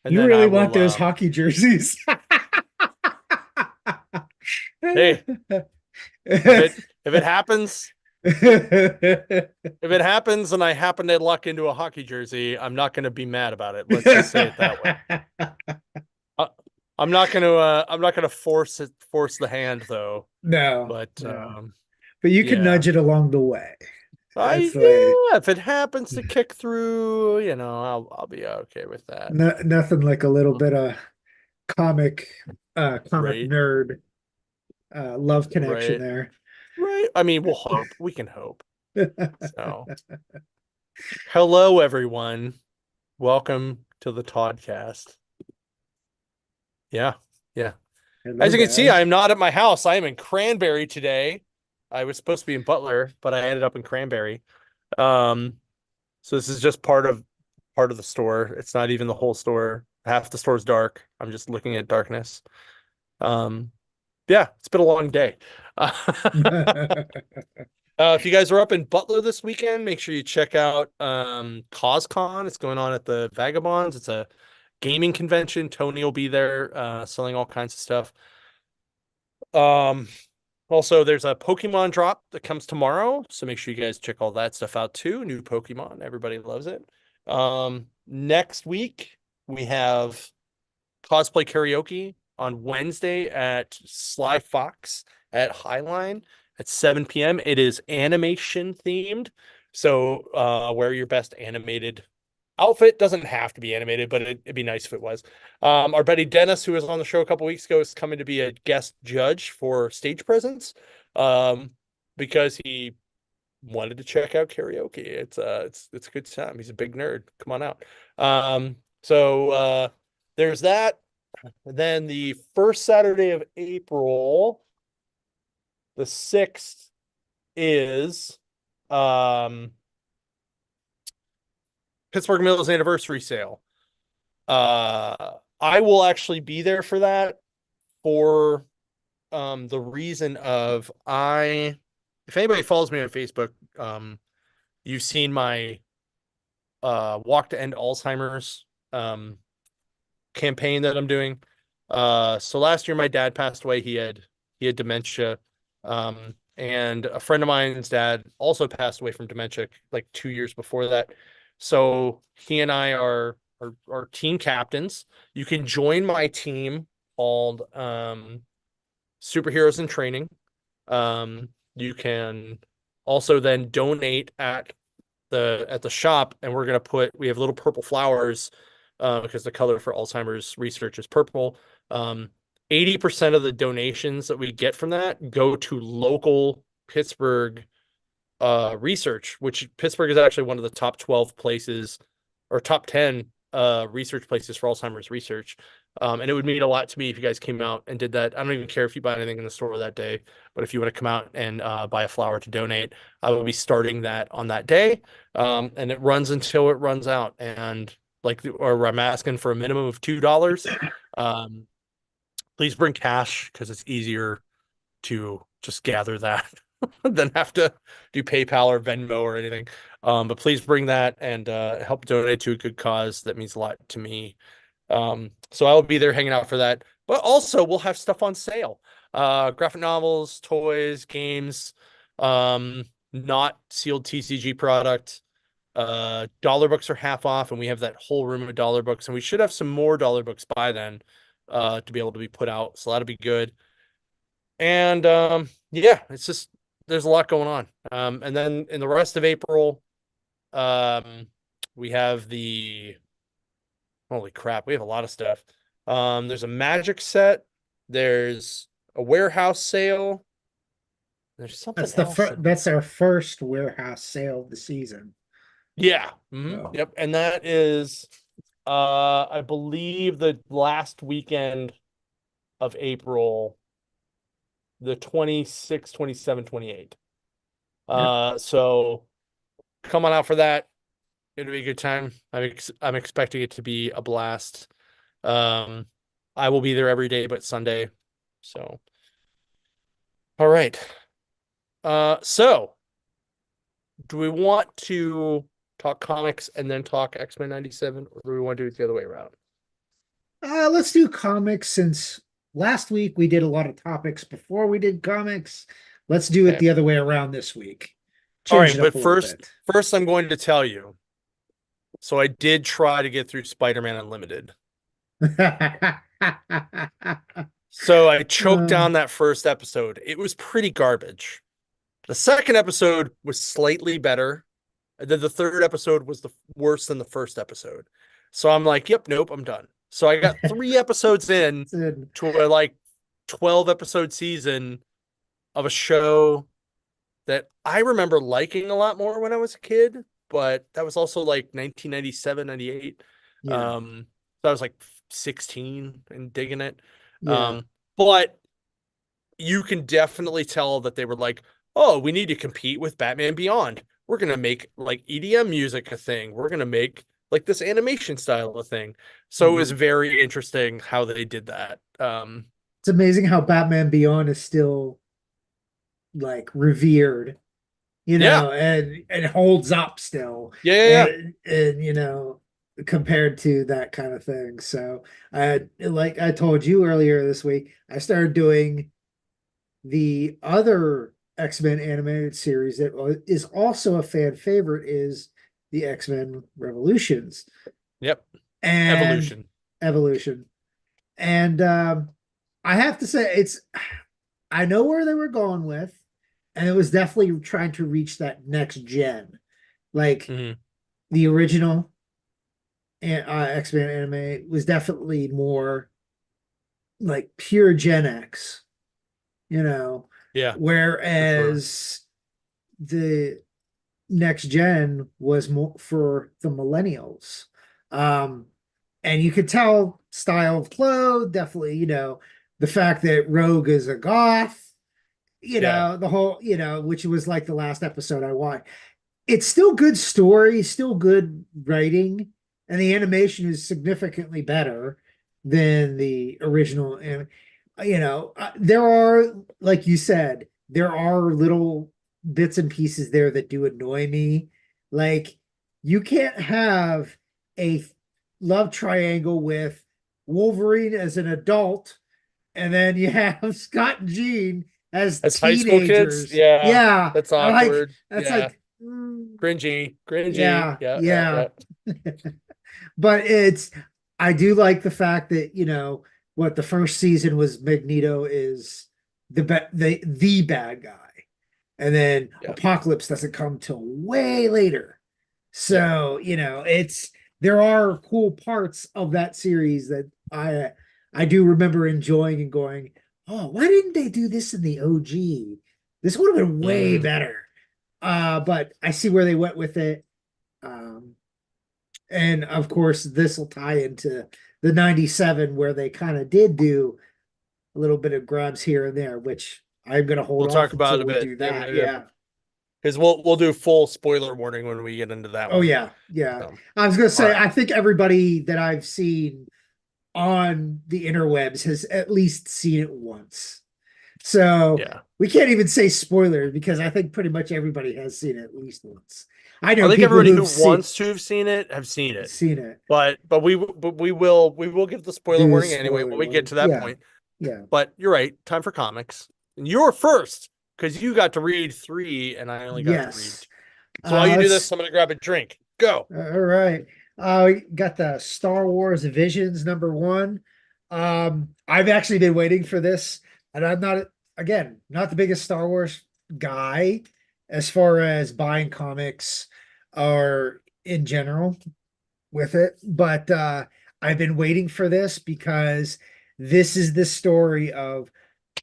and You then I really want will. those hockey jerseys? Hey, if it happens, if it happens, and I happen to luck into a hockey jersey, I'm not going to be mad about it. Let's just say it that way. Uh, I'm not gonna force the hand though. No, But no. But you can yeah. nudge it along the way. I That's the way. Yeah, if it happens to kick through, I'll be okay with that. No, nothing like a little bit of comic comic Right, nerd love connection right, there. right. I mean, we'll hope. We can hope. So, hello everyone. Welcome to the Toddcast. Yeah, yeah. Hello, As you can see, I guys. am not at my house. I am in Cranberry today. I was supposed to be in Butler, but I ended up in Cranberry. Um, so this is just part of the store. It's not even the whole store. Half the store's dark. I'm just looking at darkness. Um, yeah, it's been a long day. If you guys are up in Butler this weekend, make sure you check out CosCon. It's going on at the Vagabonds. It's a gaming convention. Tony will be there selling all kinds of stuff. Um, Also, there's a Pokemon drop that comes tomorrow, so make sure you guys check all that stuff out too. New Pokemon, everybody loves it. Next week we have cosplay karaoke on Wednesday at Sly Fox at Highline at 7 p.m. It is animation themed, so wear your best animated outfit. Doesn't have to be animated, but it'd be nice if it was. Our buddy Dennis, who was on the show a couple weeks ago, is coming to be a guest judge for stage presence, um, because he wanted to check out karaoke. It's a good time. He's a big nerd. Come on out. So there's that. And then the first Saturday of April, the 6th, is um Pittsburgh Mills anniversary sale. I will actually be there for that for the reason of I if anybody follows me on Facebook, you've seen my Walk to End Alzheimer's campaign that I'm doing. So last year my dad passed away. He had dementia. And a friend of mine's dad also passed away from dementia like 2 years before that. So he and I are team captains. You can join my team called Superheroes in Training. You can also then donate at the shop, and we have little purple flowers because the color for Alzheimer's research is purple. 80% of the donations that we get from that go to local Pittsburgh research, which Pittsburgh is actually one of the top 12 places or top 10 research places for Alzheimer's research. And it would mean a lot to me if you guys came out and did that. I don't even care if you buy anything in the store that day, but if you want to come out and buy a flower to donate, I will be starting that on that day. And it runs until it runs out. And or I'm asking for a minimum of $2. Um, please bring cash because it's easier to just gather that than have to do PayPal or Venmo or anything. But please bring that and help donate to a good cause. That means a lot to me. So I will be there hanging out for that. But also, we'll have stuff on sale: graphic novels, toys, games, not sealed TCG product. Dollar books are half off, and we have that whole room of dollar books, and we should have some more dollar books by then to be able to be put out. So that'll be good. And yeah, it's just there's a lot going on. And then in the rest of April, um, we have the holy crap, we have a lot of stuff. There's a magic set, there's a warehouse sale, there's something else that we That's our first warehouse sale of the season. yeah, So yep, and that is I believe the last weekend of April, the 26th, 27th, 28th. yep. So come on out for that. It'll be a good time. I'm expecting it to be a blast. Um, I will be there every day but Sunday. So, all right. So do we want to talk comics and then talk X-Men 97, or do we want to do it the other way around? Let's do comics since last week we did a lot of topics before we did comics. Let's do it Okay. the other way around this week. All Change right, it up but a little first, bit. first I'm going to tell you. So I did try to get through Spider-Man Unlimited. So I choked Uh, down that first episode. It was pretty garbage. The second episode was slightly better. And then the third episode was the worse than the first episode. So I'm like, yep, nope, I'm done. So I got 3 episodes in to a like 12 episode season of a show that I remember liking a lot more when I was a kid, but that was also like 1997, 98. yeah, So I was like 16 and digging it. yeah. But you can definitely tell that they were like, oh, we need to compete with Batman Beyond. We're gonna make like EDM music a thing. We're gonna make like this animation style a thing. So it was Mhm. very interesting how they did that. It's amazing how Batman Beyond is still like revered, Yeah, and holds up still, yeah, yeah, yeah. and compared to that kind of thing. So like I told you earlier this week, I started doing the other X-Men animated series that is also a fan favorite is the X-Men Revolutions Yep. and Evolution. Evolution. And I have to say I know where they were going with, and it was definitely trying to reach that next gen. Like Hmm. the original X-Men anime was definitely more like pure Gen X, you know, Yeah, for sure. whereas the next gen was more for the millennials. Um, and you could tell style of clothes, definitely, the fact that Rogue is a goth, Yeah. the whole, which was like the last episode I watched. It's still good story, still good writing, and the animation is significantly better than the original. And there are, like you said, there are little bits and pieces there that do annoy me. Like you can't have a love triangle with Wolverine as an adult, and then you have Scott and Jean as As high school kids, teenagers. yeah, Yeah, that's I like awkward. that's Yeah. like. Cringy. Cringy. Yeah, Yeah, yeah, yeah. yeah. But I do like the fact that, what the first season was Magneto is the bad guy. And then Yeah. Apocalypse doesn't come till way later. Yeah. So, there are cool parts of that series that I do remember enjoying and going, oh, why didn't they do this in the OG? This would have been way Mm. better. But I see where they went with it. Um, and of course, this will tie into the 97 where they kind of did do a little bit of grabs here and there, which I'm going to hold We'll talk off about until it a we bit. do Yeah, yeah, that. yeah. Yeah. Because we'll do full spoiler warning when we get into that Oh, one. yeah. Yeah. So, I was going to all say, right. I think everybody that I've seen on the interwebs has at least seen it once. So Yeah. we can't even say spoilers because I think pretty much everybody has seen it at least once. I I know think people everybody who've who wants to have seen it have seen it. seen it. But we will give the spoiler Do warning anyway spoiler when we get warning. to that Yeah. point. Yeah. But you're right. Time for comics. And you're first because you got to read 3 and I only got to read Yes. 2. So while you do this, Let's I'm gonna grab a drink. Go. all right. We got the Star Wars Visions #1. I've actually been waiting for this, and I'm not, again, not the biggest Star Wars guy as far as buying comics or in general with it, but I've been waiting for this because this is the story of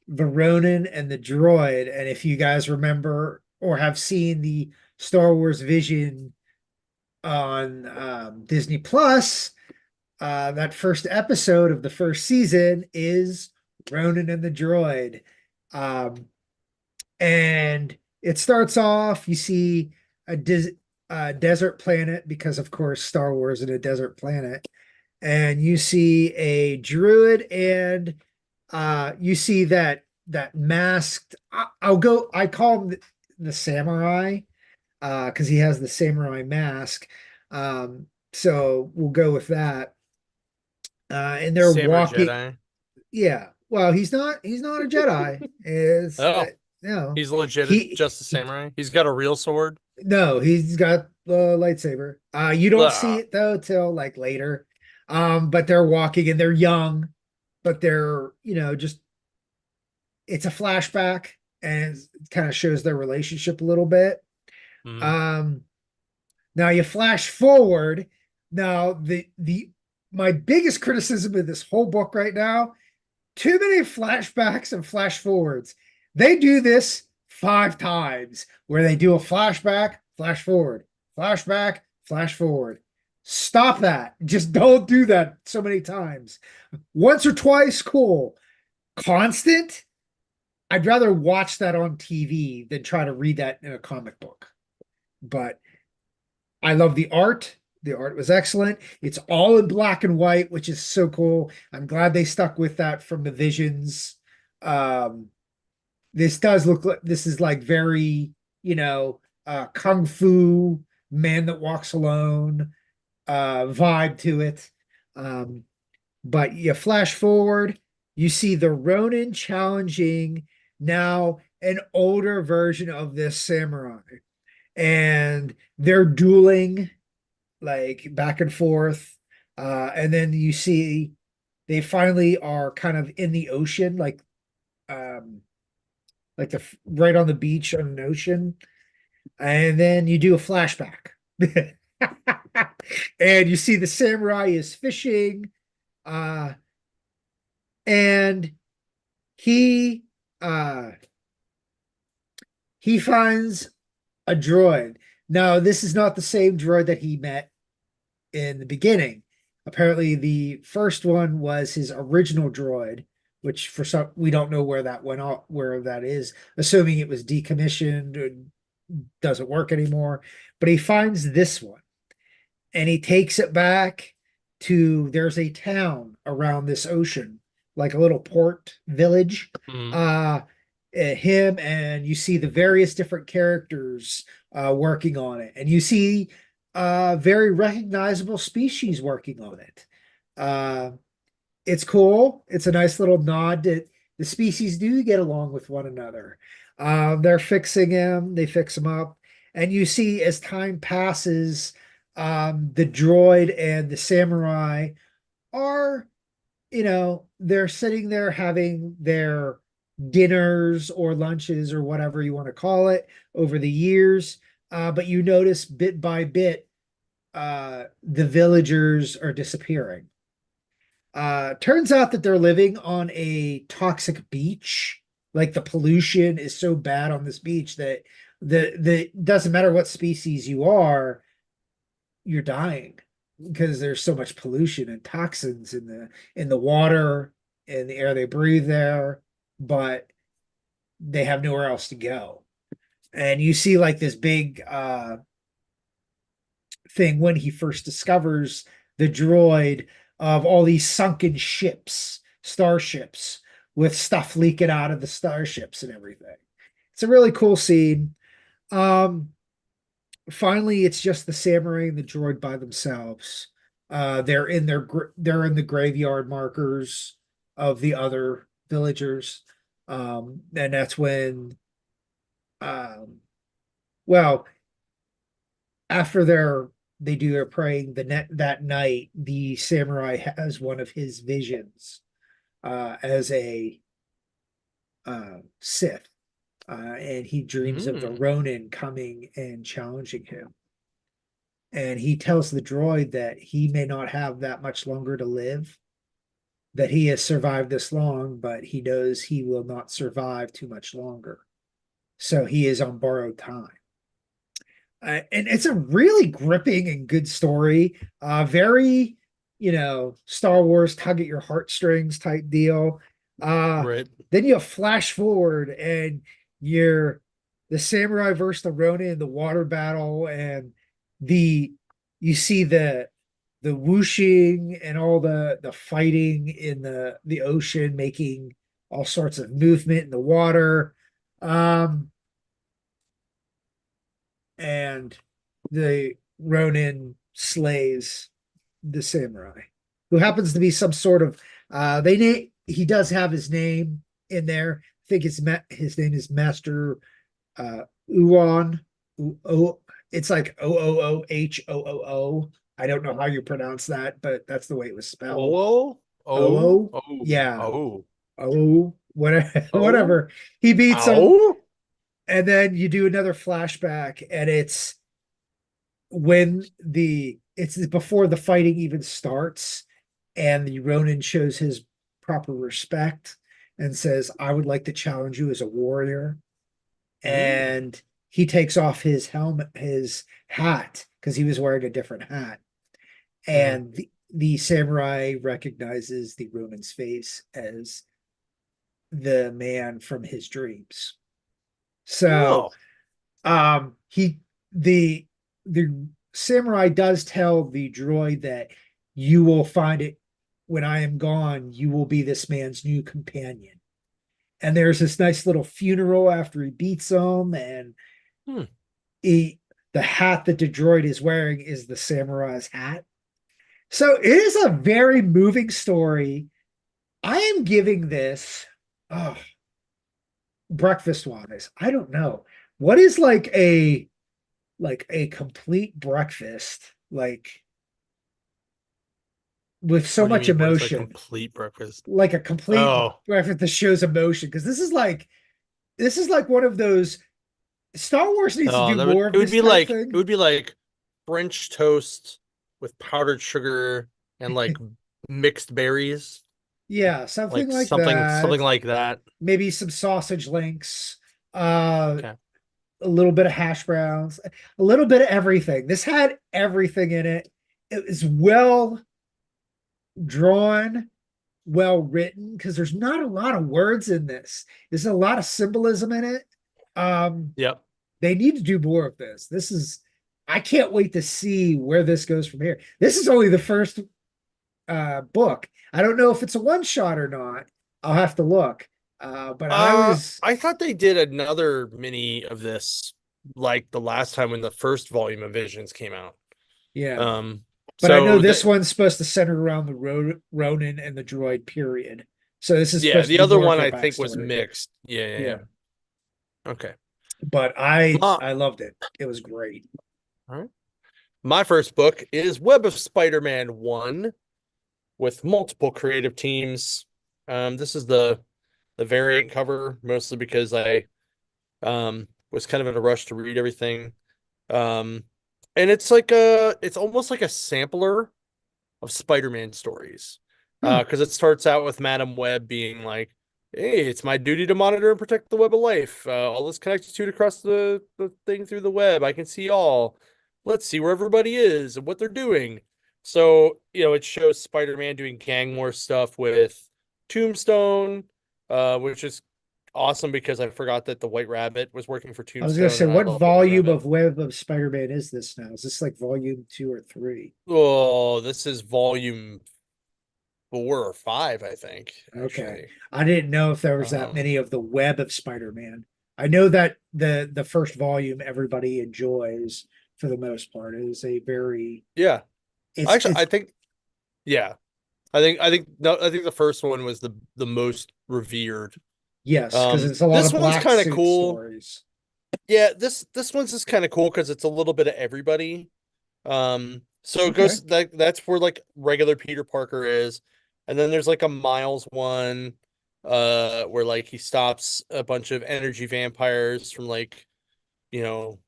the Ronin and the droid. And if you guys remember or have seen the Star Wars Vision on Disney Plus, that first episode of the first season is Ronin and the droid. Um, and it starts off, you see a desert planet because, of course, Star Wars in a desert planet. And you see a druid and you see that masked. I call him the samurai because he has the samurai mask. So we'll go with that. And they're Samurai walking. Jedi. Yeah. Well, he's not a Jedi. Is Oh, no. he's legit He, just a samurai. He's got a real sword. no, he's got the lightsaber. You don't see Ah, it though till like later. But they're walking and they're young, but they're, just it's a flashback and it kind of shows their relationship a little bit. mhm. Um, Now you flash forward. Now the my biggest criticism of this whole book right now, too many flashbacks and flash forwards. They do this 5 times where they do a flashback, flash forward, flashback, flash forward. Stop that. Just don't do that so many times. Once or twice, cool. Constant, I'd rather watch that on TV than try to read that in a comic book. But I love the art. The art was excellent. It's all in black and white, which is so cool. I'm glad they stuck with that from the visions. Um, this does look like this is like very, kung fu man that walks alone vibe to it. Um, but you flash forward, you see the Ronin challenging now an older version of this samurai, and they're dueling like back and forth. And then you see they finally are kind of in the ocean, um, like the right on the beach on an ocean. And then you do a flashback, and you see the samurai is fishing, uh, and he uh he finds a droid. Now, this is not the same droid that he met in the beginning. Apparently, the first one was his original droid, which for some we don't know where that went off, where that is, assuming it was decommissioned or doesn't work anymore. But he finds this one and he takes it back to there's a town around this ocean, like a little port village. Mhm. Him and you see the various different characters working on it, and you see very recognizable species working on it. Uh, it's cool. It's a nice little nod that the species do get along with one another. They're fixing him, they fix him up. And you see as time passes, the droid and the samurai are, they're sitting there having their dinners or lunches or whatever you want to call it over the years. But you notice bit by bit, the villagers are disappearing. Turns out that they're living on a toxic beach. Like the pollution is so bad on this beach that the doesn't matter what species you are, you're dying because there's so much pollution and toxins in the water and the air they breathe there, but they have nowhere else to go. And you see like this big thing when he first discovers the droid of all these sunken ships, starships, with stuff leaking out of the starships and everything. It's a really cool scene. Um, Finally, it's just the samurai and the droid by themselves. They're in the graveyard markers of the other villagers. And that's when um, well, after they do their praying that night, the samurai has one of his visions as a Sith, and he dreams of the Mm. Ronin coming and challenging him. And he tells the droid that he may not have that much longer to live, that he has survived this long, but he knows he will not survive too much longer. So he is on borrowed time. And it's a really gripping and good story. Very, Star Wars tug at your heartstrings type deal. Uh, Right. then you flash forward and you're the samurai versus the Ronin in the water battle, and the you see the whooshing and all the fighting in the ocean, making all sorts of movement in the water. Um, and the Ronin slays the samurai, who happens to be some sort of he does have his name in there. I think his name is Master Uon. It's like Oohoo. I don't know how you pronounce that, but that's the way it was spelled. Oh, oh, Oo. oh, Yeah. oh, Oh, whatever. oh, Whatever. He beats him, oh. and then you do another flashback, and it's before the fighting even starts, and the Ronin shows his proper respect and says, "I would like to challenge you as a warrior." Mm. And he takes off his helmet, his hat, because he was wearing a different hat. Mhm. And the samurai recognizes the Ronin's face as the man from his dreams. So Oh, he the samurai does tell the droid that you will find it when I am gone, you will be this man's new companion. And there's this nice little funeral after he beats him, and hmm. he the hat that the droid is wearing is the samurai's hat. So it is a very moving story. I am giving this oh, breakfast wise. I don't know. What is like a complete breakfast, like with so What do you much mean? What is a emotion, complete breakfast? like a complete Oh, breakfast that shows emotion. Because this is like one of those Star Wars needs to oh, do more it of would this be type like thing. French toast with powdered sugar and like mixed berries, Yeah, something like like something that. like that. Maybe some sausage links, uh, Okay. a little bit of hash browns, a little bit of everything. This had everything in it. It was well drawn, well written, because there's not a lot of words in this. There's a lot of symbolism in it. Um, Yep. they need to do more of this. I can't wait to see where this goes from here. This is only the first book. I don't know if it's a one shot or not. I'll have to look. But I was, I thought they did another mini of this like the last time when the first volume of Visions came out. yeah. Um, But I know so this the one's supposed to center around the Ronin and the droid period. So this is yeah, supposed to the be other more of one their I think was backstory. mixed. Yeah, yeah, Yeah. yeah. Okay. But My, I loved it. It was great. all right. My first book is Web of Spider-Man 1 with multiple creative teams. This is the variant cover mostly because I was kind of in a rush to read everything. Um, and it's almost like a sampler of Spider-Man stories. Huh. Because it starts out with Madam Web being like, "Hey, it's my duty to monitor and protect the web of life. All this connected across the thing through the web. I can see all. Let's see where everybody is and what they're doing." So, it shows Spider-Man doing gang war stuff with Tombstone, which is awesome because I forgot that the White Rabbit was working for I was gonna Tombstone, say, and I what love the White volume Rabbit. of Web of Spider-Man is this now? Is this like volume 2 or 3? Oh, this is volume 4 or 5, I think, Okay. actually. I didn't know if there was that Um, many of the Web of Spider-Man. I know that the first volume everybody enjoys for the most part. It is a very yeah. Actually, it's yeah. I think the first one was the most revered. yes, because it's a lot This of one's black kind of suit cool. stories. Yeah, this one's just kind of cool because it's a little bit of everybody. So it Okay. goes that's where like regular Peter Parker is, and then there's like a Miles one, where like he stops a bunch of energy vampires from you know,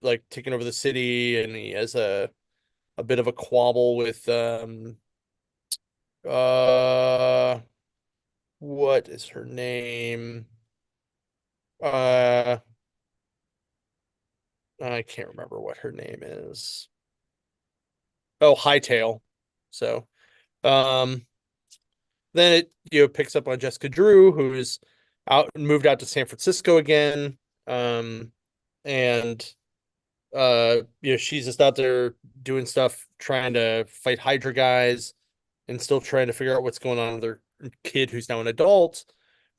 like taking over the city, and he has a bit of a quabble with uh what is her name? Uh I can't remember what her name is. Oh, Hightail. So, um then it picks up on Jessica Drew, who's moved out to San Francisco again. Um and she's just out there doing stuff trying to fight Hydra guys and still trying to figure out what's going on with their kid who's now an adult.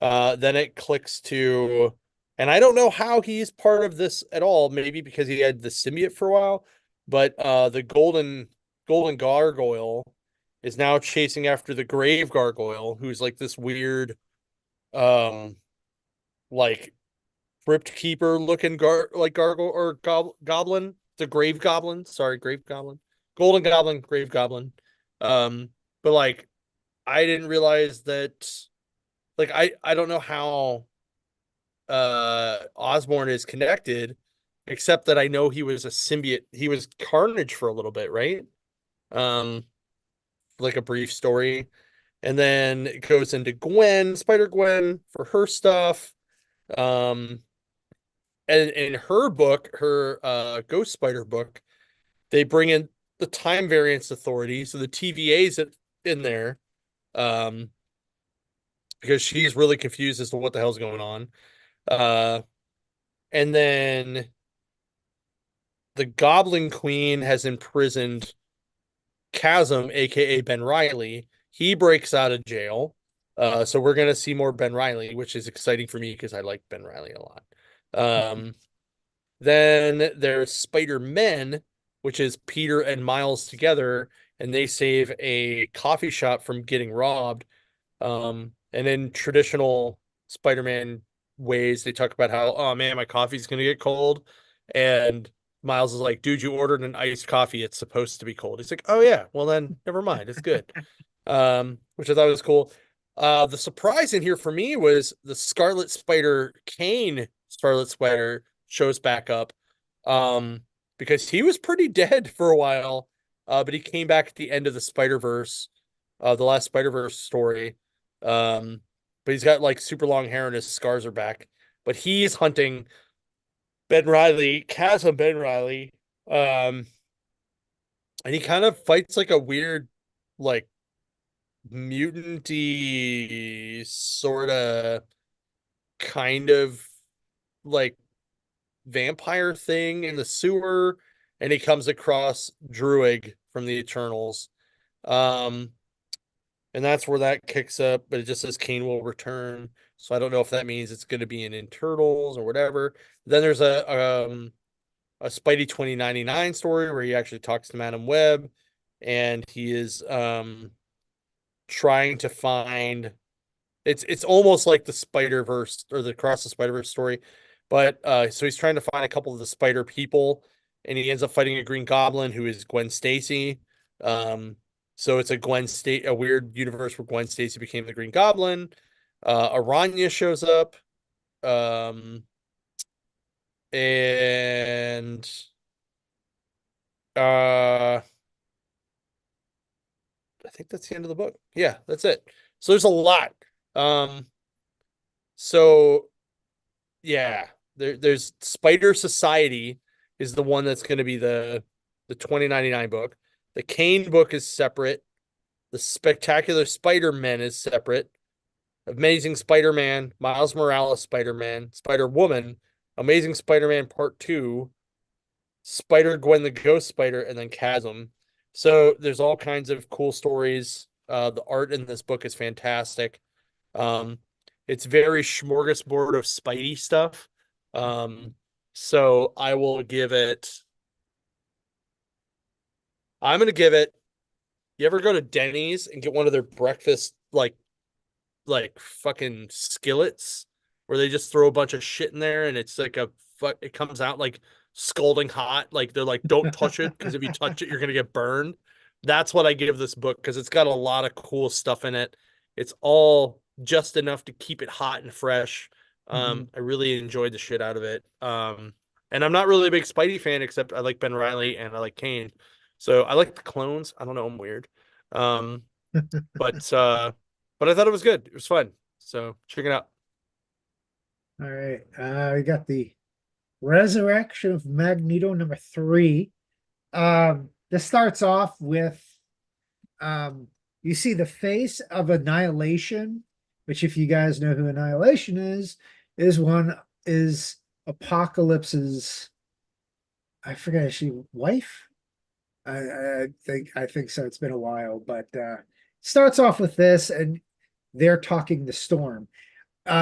Then it clicks to, and I don't know how he's part of this at all. Maybe because he had the symbiote for a while, but the golden gargoyle is now chasing after the Grave Gargoyle, who's like this weird, um, like crypt keeper looking like gargoyle or goblin. The Grave Goblin. Sorry, Grave Goblin. Golden Goblin, Grave Goblin. Um, but like I didn't realize that like I don't know how Osborn is connected, except that I know he was a symbiote. He was Carnage for a little bit, right? Um, like a brief story. And then it goes into Gwen, Spider Gwen for her stuff. Um, and in her book, her Ghost Spider book, they bring in the Time Variance Authority, so the TVA's in there, um, because she's really confused as to what the hell's going on. Uh, and then the Goblin Queen has imprisoned Chasm, aka Ben Riley. He breaks out of jail. So we're gonna see more Ben Riley, which is exciting for me because I like Ben Riley a lot. Um, then there's Spider-Men, which is Peter and Miles together, and they save a coffee shop from getting robbed. And in traditional Spider-Man ways, they talk about how, oh man, my coffee's gonna get cold. And Miles is like, dude, you ordered an iced coffee. It's supposed to be cold. He's like, oh yeah, well then never mind. It's good. Which I thought was cool. The surprise in here for me was the Scarlet Spider Kane Scarlet Spider shows back up. Um, because he was pretty dead for a while. But he came back at the end of the Spider-Verse, the last Spider-Verse story. But he's got like super long hair and his scars are back. But he's hunting Ben Riley, Chasm Ben Riley. Um, and he kind of fights like a weird, like mutanty sort of kind of like vampire thing in the sewer, and he comes across Druig from the Eternals. Um, and that's where that kicks up, but it just says Kane will return. So I don't know if that means it's going to be in Turtles or whatever. Then there's a Spidey 2099 story where he actually talks to Madam Web, and he is trying to find it's almost like the Spider-Verse or the Cross the Spider-Verse story. But so he's trying to find a couple of the spider people, and he ends up fighting a Green Goblin who is Gwen Stacy. Um, so it's a weird universe where Gwen Stacy became the Green Goblin. Aranya shows up. Um, and I think that's the end of the book. Yeah, that's it. So there's a lot. Um, so yeah, there's Spider Society is the one that's going to be the 2099 book. The Kane book is separate. The Spectacular Spider-Man is separate. Amazing Spider-Man, Miles Morales Spider-Man, Spider-Woman, Amazing Spider-Man Part 2, Spider-Gwen the Ghost Spider, and then Chasm. So there's all kinds of cool stories. The art in this book is fantastic. Um, it's very smorgasbord of Spidey stuff. Um, so I will give it. I'm gonna give it. You ever go to Denny's and get one of their breakfast like fucking skillets where they just throw a bunch of shit in there and it's like it comes out like scalding hot. Like they're like, don't touch it because if you touch it, you're gonna get burned. That's what I give this book because it's got a lot of cool stuff in it. It's all just enough to keep it hot and fresh. Mhm. I really enjoyed the shit out of it. And I'm not really a big Spidey fan, except I like Ben Riley and I like Kane. So I like the clones. I don't know, I'm weird. Um, but but I thought it was good. It was fun. So check it out. All right. We got the Resurrection of Magneto #3. This starts off with you see the face of Annihilation, which if you guys know who Annihilation is one is Apocalypse's, I forget, is she wife? I think so. It's been a while, but starts off with this, and they're talking the storm.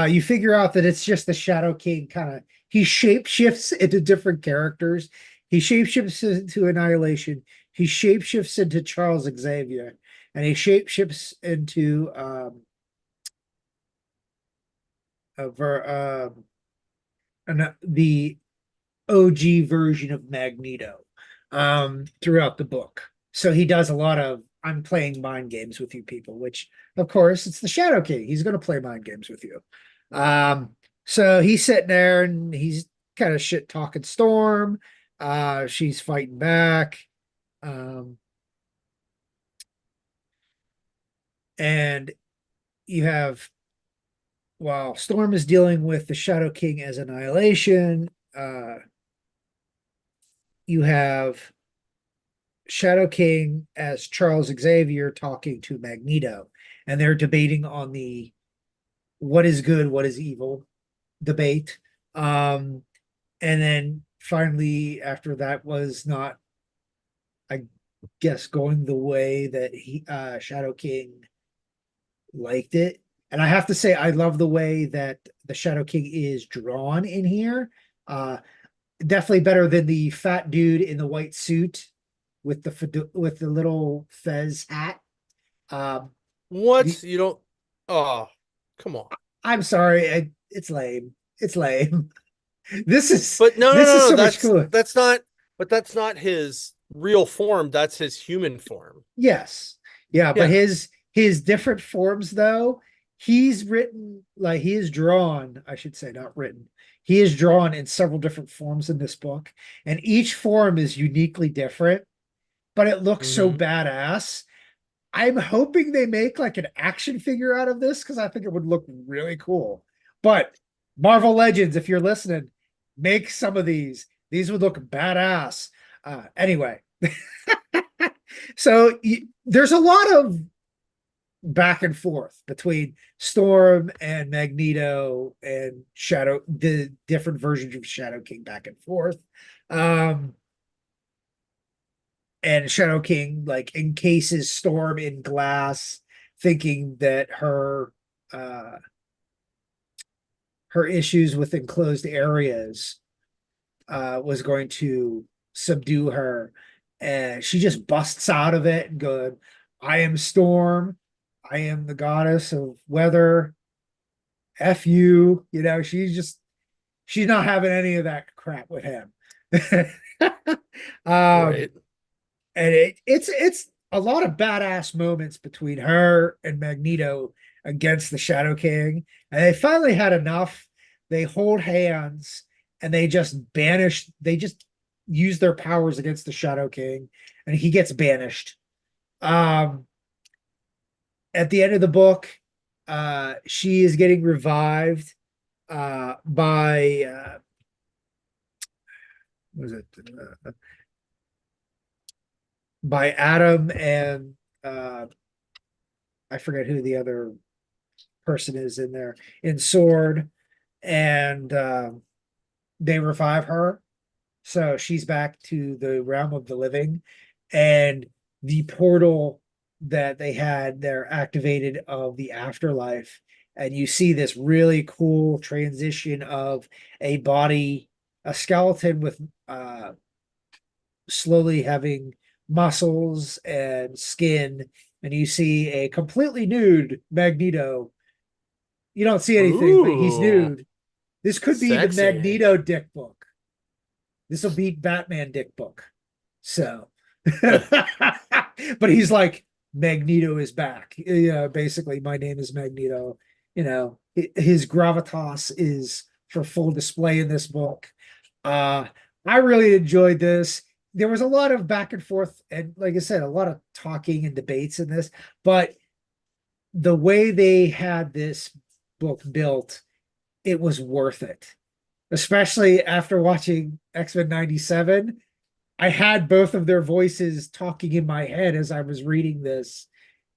You figure out that it's just the Shadow King kind of he shapeshifts into different characters. He shapeshifts into Annihilation. He shapeshifts into Charles Xavier. and he shape shifts into the OG version of Magneto throughout the book. So he does a lot of I'm playing mind games with you people, which of course it's the Shadow King. He's going to play mind games with you. Um, so he's sitting there and he's kind of shit talking Storm. She's fighting back. Um, and you have while Storm is dealing with the Shadow King as Annihilation, you have Shadow King as Charles Xavier talking to Magneto, and they're debating on the what is good, what is evil debate. And then finally, after that was not, I guess, going the way that Shadow King liked it. And I have to say, I love the way that the Shadow King is drawn in here. Uh, Definitely better than the fat dude in the white suit with with the little fez hat. Um, the What? You don't oh, come on. I'm sorry, it's lame. It's lame. This is But no, no, this is no, no. so much cooler. That's not. But that's not his real form. That's his human form. Yes, yeah, but Yeah. his different forms though, he's written like he is drawn. I should say not written. He is drawn in several different forms in this book, and each form is uniquely different. But it looks so Hmm. badass. I'm hoping they make like an action figure out of this because I think it would look really cool. But Marvel Legends, if you're listening, make some of these. These would look badass. Anyway, so there's a lot of back and forth between Storm and Magneto and Shadow, the different versions of Shadow King back and forth. Um, and Shadow King like encases Storm in glass, thinking that uh her issues with enclosed areas was going to subdue her. And she just busts out of it and goes, I am Storm. I am the goddess of weather. F you. You know, she's not having any of that crap with him. um, Right. and it's a lot of badass moments between her and Magneto against the Shadow King. And they finally had enough. They hold hands and they just use their powers against the Shadow King, and he gets banished. Um, at the end of the book, she is getting revived by what was it? By Adam and I forget who the other person is in there in Sword, and they revive her, so she's back to the realm of the living, and the portal that they had there activated of the afterlife, and you see this really cool transition of a body, a skeleton with slowly having muscles and skin, and you see a completely nude Magneto. You don't see anything, but he's Ooh, nude. This could be the sexy. Magneto dick book. This will beat Batman dick book. So, but he's like, Magneto is back. Yeah, basically, my name is Magneto. You know, his gravitas is for full display in this book. Uh, I really enjoyed this. There was a lot of back and forth, and like I said, a lot of talking and debates in this, but the way they had this book built, it was worth it. Especially after watching X-Men 97. I had both of their voices talking in my head as I was reading this.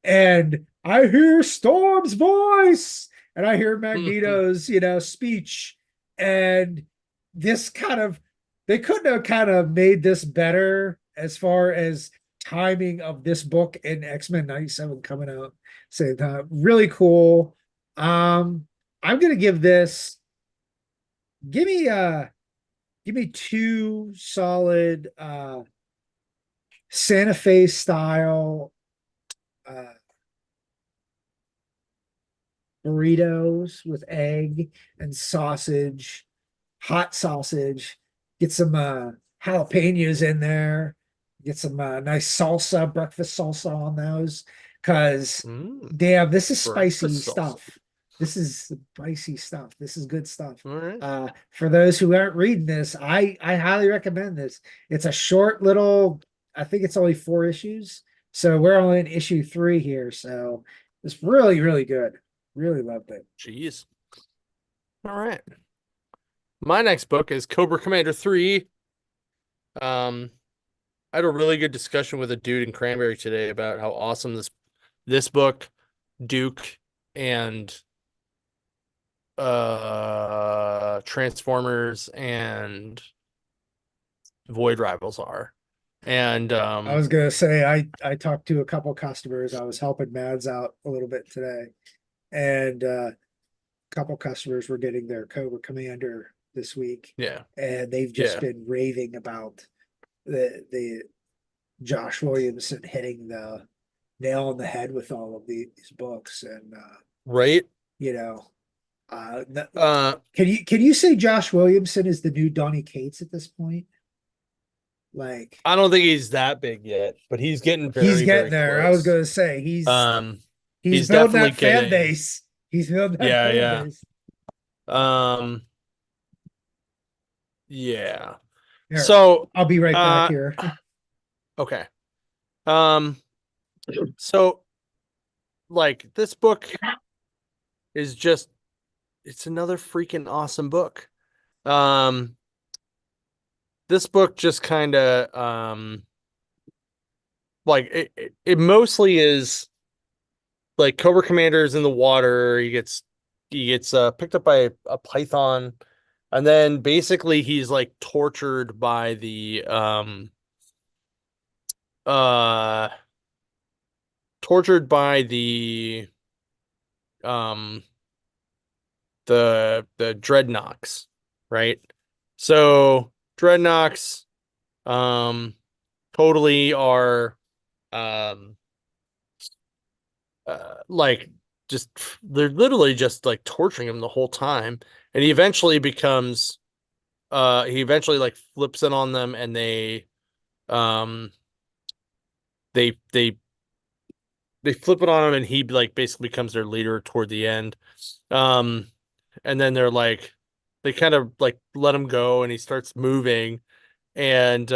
And I hear Storm's voice and I hear Magneto's, speech. And this kind of, they couldn't have kind of made this better as far as timing of this book and X-Men 97 coming out. So really cool. I'm gonna give this, give me give me two solid Santa Fe style uh, burritos with egg and sausage, hot sausage. Get some jalapenos in there. Get some nice salsa, breakfast salsa on those. Cause Mm, damn, this is spicy breakfast salsa. stuff. This is spicy stuff. This is good stuff. All right. For those who aren't reading this, I highly recommend this. It's a short little, I think it's only 4 issues. So we're only in issue 3 here. So it's really, really good. Really loved it. Jeez. All right. My next book is Cobra Commander 3. I had a really good discussion with a dude in Cranberry today about how awesome this book, Duke, and Transformers and Void Rivals are. And I was gonna say I talked to a couple customers. I was helping Mads out a little bit today, and a couple customers were getting their Cobra Commander this week, yeah, and they've just yeah, been raving about the Josh Williamson hitting the nail on the head with all of these books, and right. you know, Uh, can you say Josh Williamson is the new Donny Cates at this point? Like I don't think he's that big yet, but he's getting he's very, getting very there. I was close. gonna say Um, he's he's building definitely that fan getting, base. He's building that yeah, fan yeah. base. Um, yeah. Here, So, I'll be right back uh, here. okay. Um, so like this book is just it's another freaking awesome book. Um, this book just kind of like it mostly is like Cobra Commander's in the water. He gets picked up by a python, and then basically he's like uh tortured by um the dreadnoks, right? So dreadnoks um totally are um like just they're literally just like torturing him the whole time, and he eventually like flips it on them, and um they they they flip it on him, and he like basically becomes their leader toward the end. um and then they kind of like let him go, and he starts moving, and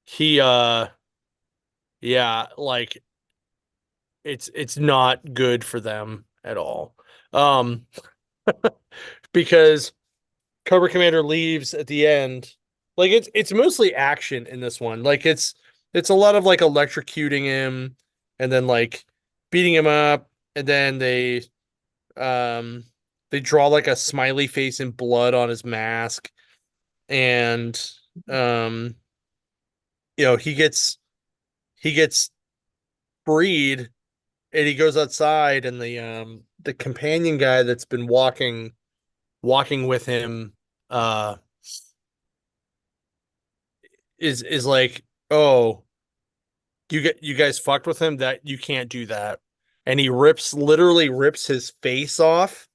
he yeah, like it's not good for them at all. um because Cobra Commander leaves at the end. Like it's mostly action in this one. Like it's a lot of like electrocuting him, and then like beating him up, and then um they draw like a smiley face and blood on his mask, and um he gets freed, and he goes outside, and the companion guy that's been walking with him uh is like, oh, you guys fucked with him, that you can't do that. And he literally rips his face off,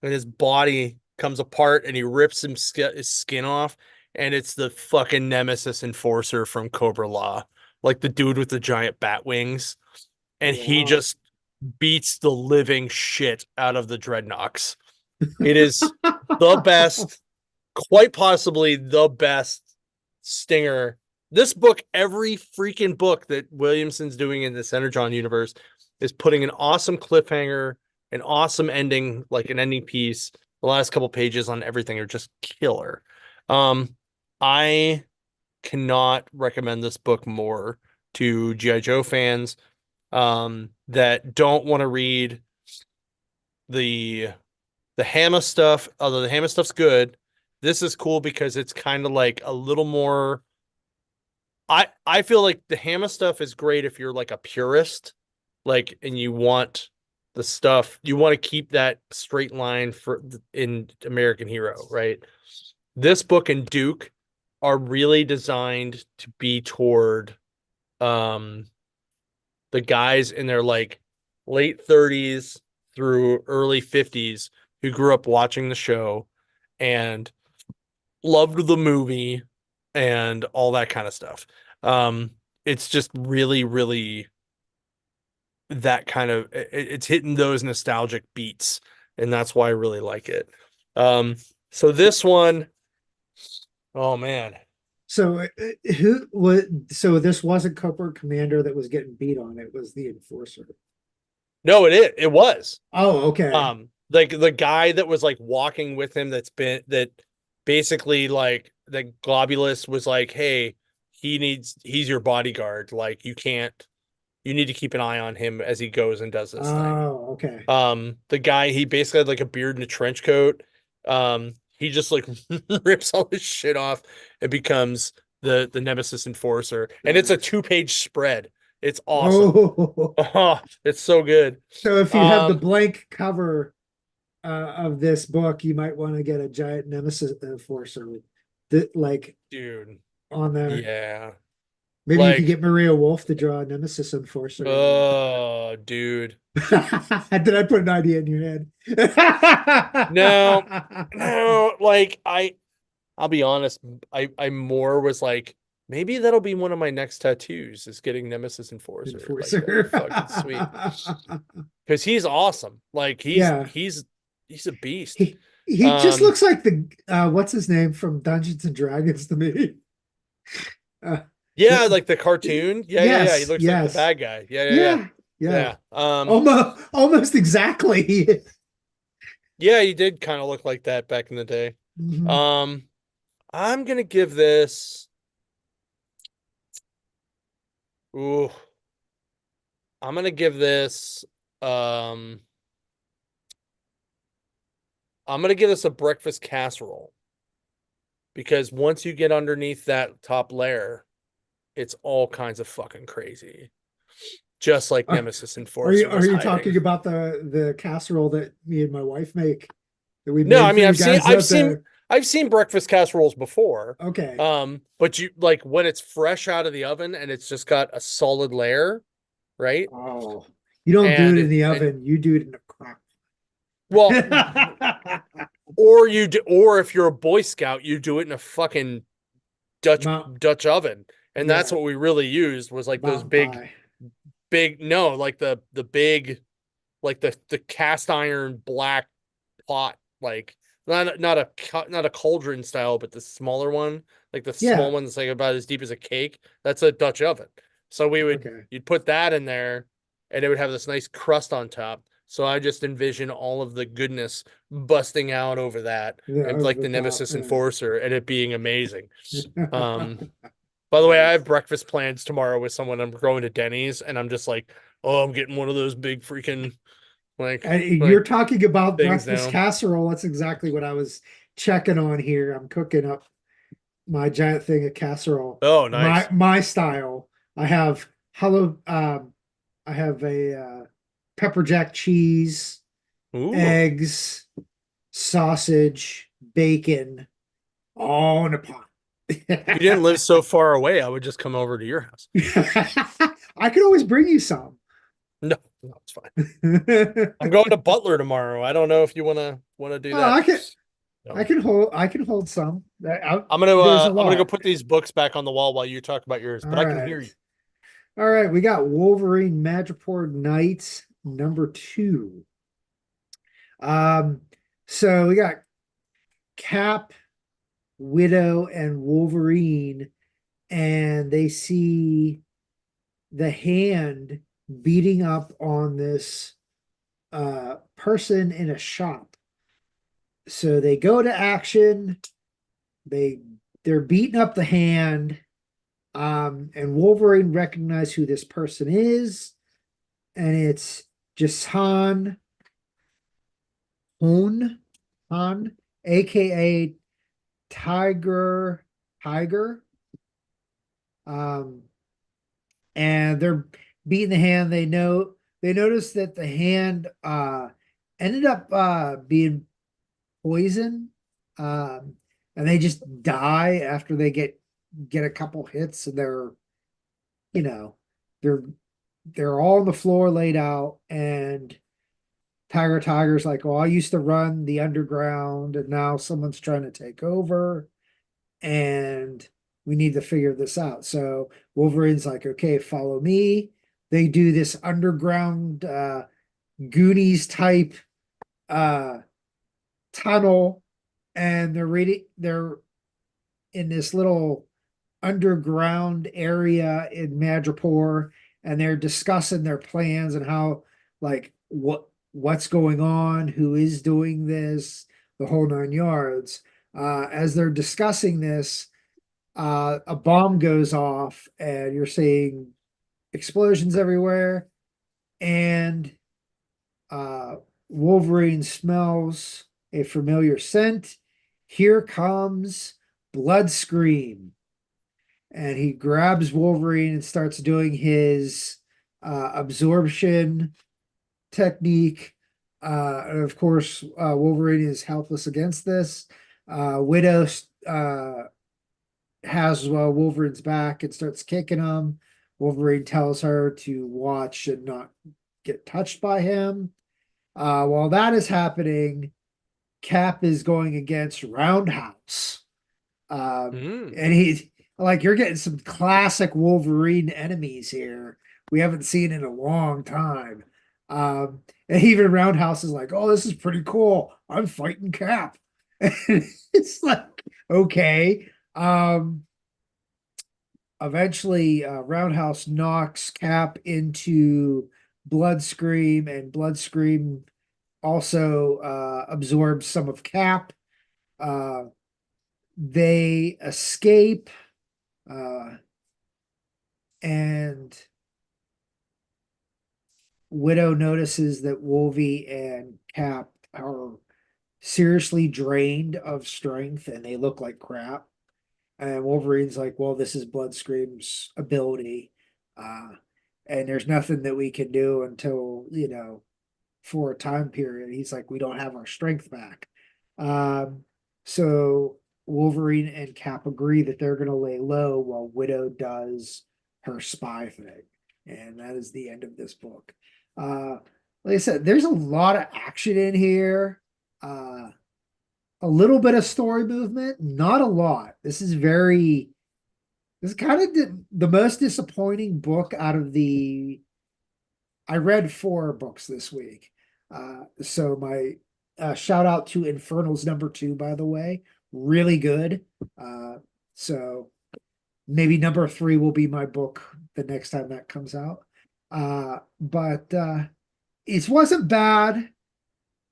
and his body comes apart, and he rips his skin off, and it's the fucking Nemesis Enforcer from Cobra Law, like the dude with the giant bat wings, and he Wow. just beats the living shit out of the Dreadnoks. It is the best, quite possibly the best stinger. This book, every freaking book that Williamson's doing in this Energon universe, is putting an awesome cliffhanger, an awesome ending, like an ending piece. The last couple pages on everything are just killer. I cannot recommend this book more to G.I. Joe fans that don't want to read the the Hama stuff, although the Hama stuff's good. This is cool because it's kind of like a little more. I feel like the Hama stuff is great if you're like a purist, like, and you want the stuff, you want to keep that straight line for in American Hero, right? This book and Duke are really designed to be toward um the guys in their like late 30s through early 50s who grew up watching the show and loved the movie and all that kind of stuff. It's just really, really that kind of it's hitting those nostalgic beats, and that's why I really like it. So this one, oh man. So who was so this wasn't Cobra Commander that was getting beat on, it was the Enforcer. No, it was. Oh, okay. Like the guy that was like walking with him that basically like the Globulus was like, hey, he's your bodyguard. Like you need to keep an eye on him as he goes and does this thing. Oh, okay. The guy, he basically had like a beard and a trench coat. He just like rips all his shit off and becomes the Nemesis Enforcer. And it's a 2-page spread. It's awesome. Oh, Oh, it's so good. so if you have the Um, blank cover of this book, you might want to get a giant Nemesis Enforcer that like dude, on there. yeah. Maybe you could Like, get Maria Wolf to draw a Nemesis Enforcer. oh, dude. Did I put an idea in your head? No, no, like I'll be honest, I more was like, maybe that'll be one of my next tattoos is getting Nemesis Enforcer. Like that'd be Enforcer. fucking sweet. Because he's awesome. Like Yeah. he's a beast. He just Um, looks like the what's his name from Dungeons and Dragons to me. Uh, yeah, the like the cartoon. Yeah. He yes, looks like the yes. bad guy. Yeah. Yeah, yeah. Yeah. Almost exactly. Yeah, he did kind of look like that back in the day. Mhm. Um, I'm gonna give this. Ooh, I'm gonna give this. Um, I'm gonna give this a breakfast casserole because once you get underneath that top layer, it's all kinds of fucking crazy. Just like Are, Nemesis are Enforcer you was talking hiding. about the casserole that me and my wife make that we No, I made for mean you guys at the I've seen breakfast casseroles before. okay. But you like when it's fresh out of the oven and it's just got a solid layer, right? Oh, you don't do And it in it the and oven, you do it in a crock. well, or if you're a Boy Scout, you do it in a fucking Mount, Dutch oven. And that's yeah, what we really used was like those mountain pie. big no, like the big like the cast iron black pot, like not a cauldron style, but the smaller one, like the small Yeah, one that's like about as deep as a cake. That's a Dutch oven. So okay. you'd put that in there, and it would have this nice crust on top. So I just envision all of the goodness busting out over that, Yeah, and over like the the top. Nemesis Enforcer, and it being amazing. Yeah. Um, by the way, I Nice. have breakfast plans tomorrow with someone. I'm going to Denny's, and I'm just like, oh, I'm getting one of those big freaking And like you're talking about things breakfast now. casserole. That's exactly what I was checking on here. I'm cooking up my giant thing of casserole. Oh, My nice. my style. I have hello I have a pepper jack cheese, Ooh. eggs, sausage, bacon, all in a pot. If you didn't live so far away, I would just come over to your house. I could always bring you some. No, no, it's fine. Oh, I'm going to Butler tomorrow. I don't know if you wanna do that. I No. can hold some. There's a I'm gonna go lot. put these books back on the wall while you talk about yours, All but I can hear right. you. All right, we got Wolverine Madripoor Knights #2. Um, so we got Cap, Widow, and Wolverine, and they see the Hand beating up on this person in a shop. So they go to action. They they're beating up the Hand. And Wolverine recognized who this person is, and it's Jason Hon, aka Tiger. Um, and they're beating the Hand. They notice that the Hand ended up being poisoned. And they just die after they get a couple hits, and you know, they're they're all on the floor laid out, and Tiger's like, "Oh, I used to run the underground, and now someone's trying to take over, and we need to figure this out." So Wolverine's like, "Okay, follow me." They do this underground Goonies type uh tunnel, and they're in this little underground area in Madripoor, and they're discussing their plans and how, like, what's going on, who is doing this, the whole nine yards. As they're discussing this, a bomb goes off, and you're seeing explosions everywhere, and uh, Wolverine smells a familiar scent. Here comes Bloodscream, and he grabs Wolverine and starts doing his absorption technique. And of course, Wolverine is helpless against this. Widow has Wolverine's back and starts kicking him. Wolverine tells her to watch and not get touched by him. While that is happening, Cap is going against Roundhouse. Mm. And he's like, you're getting some classic Wolverine enemies here. We haven't seen in a long time. And even Roundhouse is like, "Oh, this is pretty cool. I'm fighting Cap." And it's like, okay. Eventually, Roundhouse knocks Cap into Bloodscream, and Bloodscream also absorbs some of Cap. Uh, they escape, and Widow notices that Wolvie and Cap are seriously drained of strength, and they look like crap. And Wolverine's like, "Well, this is Bloodscream's ability, uh, and there's nothing that we can do until, for a time period." He's like, "We don't have our strength back." So Wolverine and Cap agree that they're going to lay low while Widow does her spy thing. And that is the end of this book. Uh, like I said, there's a lot of action in here. A little bit of story movement, not a lot. This is kind of the most disappointing book out of the. I read 4 books this week. So my shout out to Infernals #2, by the way. Really good. So maybe #3 will be my book the next time that comes out. But it wasn't bad.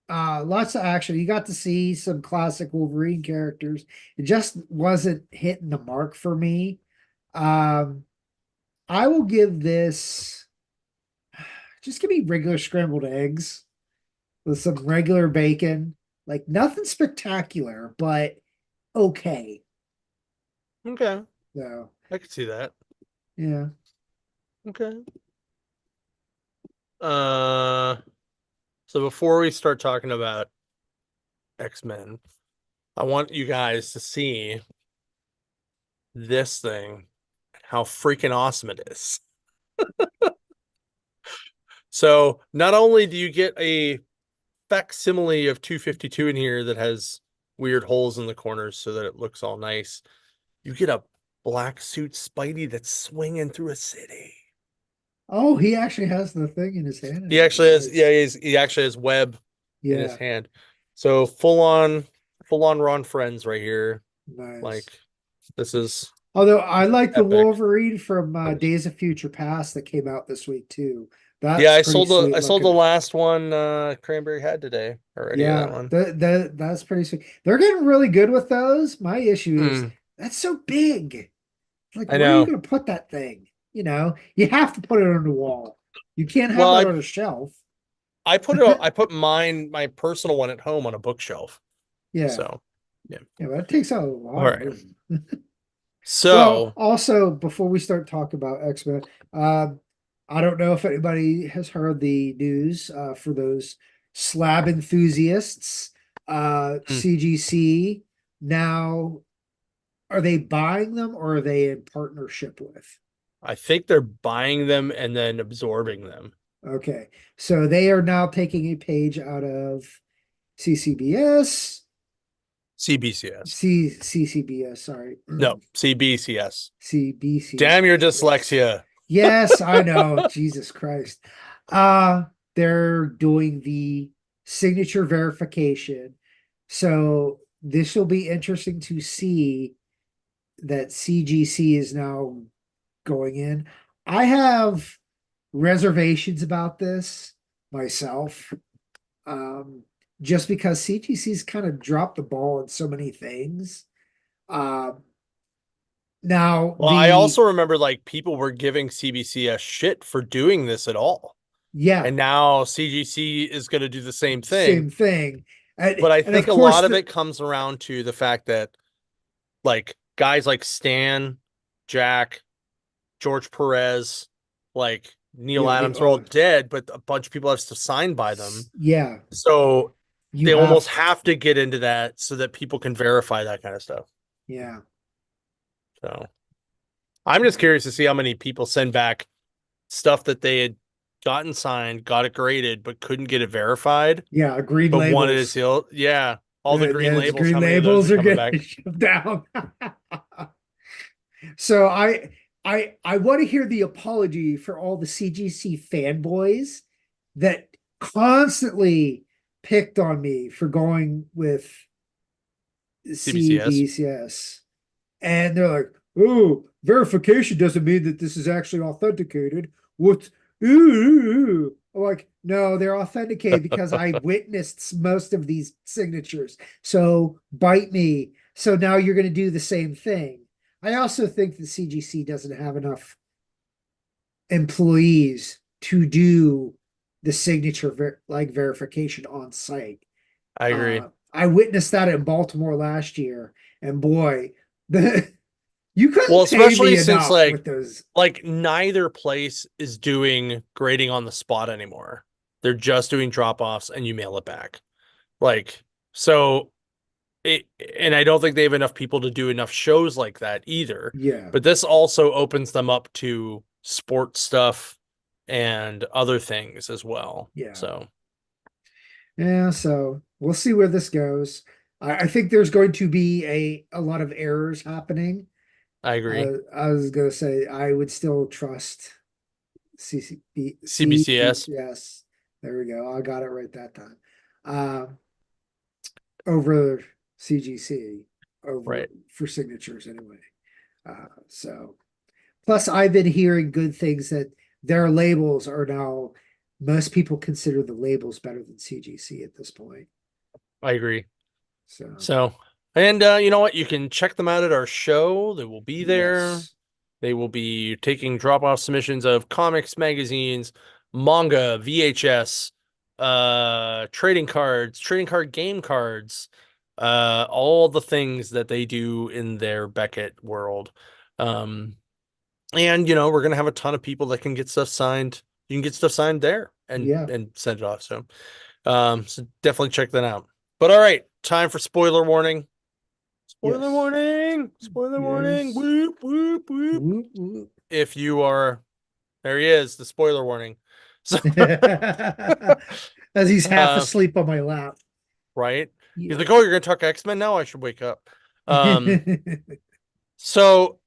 Lots of action. You got to see some classic Wolverine characters. It just wasn't hitting the mark for me. Um, I will give this, just give me regular scrambled eggs with some regular bacon. Like, nothing spectacular, but okay. Okay. So I could see that. yeah. Okay. Uh, so before we start talking about X-Men, I want you guys to see this thing, how freaking awesome it is. So not only do you get a facsimile of 252 in here that has weird holes in the corners so that it looks all nice, you get a black suit Spidey that's swinging through a city. Oh, he actually has the thing in his hand. He actually has, yeah, he actually has web in his Yeah, hand. So full on Ron Friends right here. Like, nice. this is Although I like the epic. Wolverine from Days of Future Past that came out this week too. Yeah, That's I pretty sold the sweet I sold the looking. last one Cranberry had today already, that Yeah, one. that's pretty sweet. They're getting really good with those. My issue is Mm, that's so big. Like, I where are you know. going to put that thing? You have to put it on the wall. You can't have Well, that I on a shelf. I put my personal one at home on a bookshelf. Yeah, So, yeah. yeah, but it takes out a All lot of right. room. Well, So, also, before we start talking about X-Men, I don't know if anybody has heard the news for those slab enthusiasts. mm, CGC now, are they buying them or are they in partnership with? I think they're buying them and then absorbing them. Okay. So they are now taking a page out of CCBS, CBCS. CCBS, sorry. No, CBCS. CBC. Damn your Yes. dyslexia. Yes, I know. Jesus Christ. Uh, they're doing the signature verification. So this will be interesting to see that CGC is now going in. I have reservations about this myself. Um, just because CGC's kind of dropped the ball in so many things. Um, now Well, I the also remember like people were giving CBCS shit for doing this at all. yeah, And now CGC is going to do the same thing. same thing. But I And of think a course lot of the it comes around to the fact that like guys like Stan, Jack, George Perez, like Neil yeah, Adams are all dead, but a bunch of people have to sign by them. yeah, So you they have almost have to get into that so that people can verify that kind of stuff. yeah. So I'm just curious to see how many people send back stuff that they had gotten signed, got it graded, but couldn't get it verified, Yeah, green but wanted it labels. sealed. Yeah. All the Yeah, green yeah, it's labels, green how many of those labels are are coming getting back? shoved down. So I want to hear the apology for all the CGC fanboys that constantly picked on me for going with CBCS. CBCS. And they're like, oh, verification doesn't mean that this is actually authenticated. What? Ooh. I'm like, no, they're authenticated because I witnessed most of these signatures. So bite me. So now you're going to do the same thing. I also think the CGC doesn't have enough employees to do the signature verification on site. I agree. I witnessed that in Baltimore last year, and boy, the you Well, couldn't pay especially me since enough with those. like neither place is doing grading on the spot anymore. They're just doing drop-offs and you mail it back. Like so it, and I don't think they have enough people to do enough shows like that either. Yeah, But this also opens them up to sports stuff and other things as well. yeah, So yeah. So we'll see where this goes. I think there's going to be a lot of errors happening. I agree. I was gonna say I would still trust CBCS, CBCS. There we go. I got it right that time. Um, over CGC over right. for signatures anyway. So plus I've been hearing good things that their labels are now most people consider the labels better than CGC at this point. I agree. So So, and you know what? You can check them out at our show. They will be there. yes. They will be taking drop-off submissions of comics, magazines, manga, VHS, trading card game cards, all the things that they do in their Beckett world. And you know, we're gonna have a ton of people that can get stuff signed. You can get stuff signed there Yeah. and send it off. So definitely check that out. But all right, time for spoiler warning. Spoiler Yes. warning! Spoiler warning! Yes. Whoop, whoop, whoop. Whoop, whoop. If you are, there he is, the spoiler warning. So, As he's half uh, asleep on my lap. right? He's Yeah. like, oh, you're gonna talk X-Men now? I should wake up. Um, so,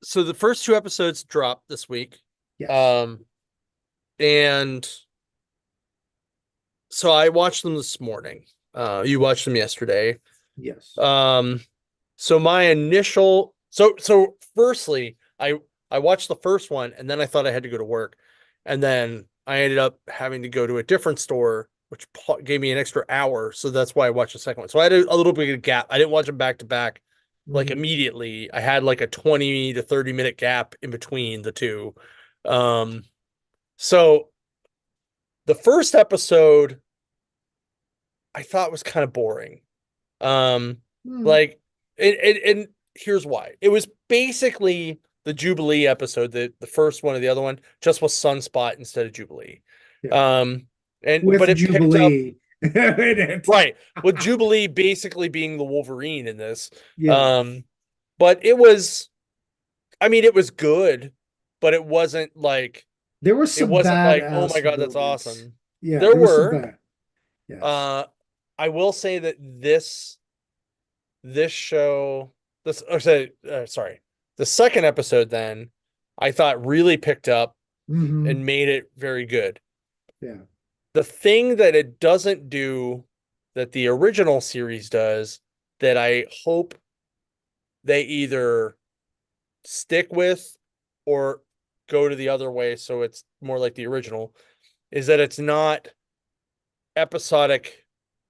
so the first two episodes dropped this week. Yes. Um, and so I watched them this morning. You watched them yesterday. Yes. So my initial so firstly, I watched the first one and then I thought I had to go to work. And then I ended up having to go to a different store, which gave me an extra hour. So that's why I watched the second one. So I had a little bit of gap. I didn't watch them back to back like Mhm. immediately. I had like a 20 to 30-minute gap in between the two. So the first episode I thought was kind of boring. Um, Mhm. like, and here's why. It was basically the Jubilee episode, the first one or the other one, just with Sunspot instead of Jubilee. Yeah. Um, but With it picked up Jubilee in it. right with Jubilee basically being the Wolverine in this. Yeah. Um, but it was, I mean, it was good. but it wasn't like There was it some wasn't like, oh badass my God, that's moments. awesome. Yeah, There there was some were. bad. Yes. Uh, I will say that this show, this or say, sorry, the second episode then I thought really picked up Hmm. and made it very good. Yeah. The thing that it doesn't do that the original series does that I hope they either stick with or go to the other way so it's more like the original is that it's not episodic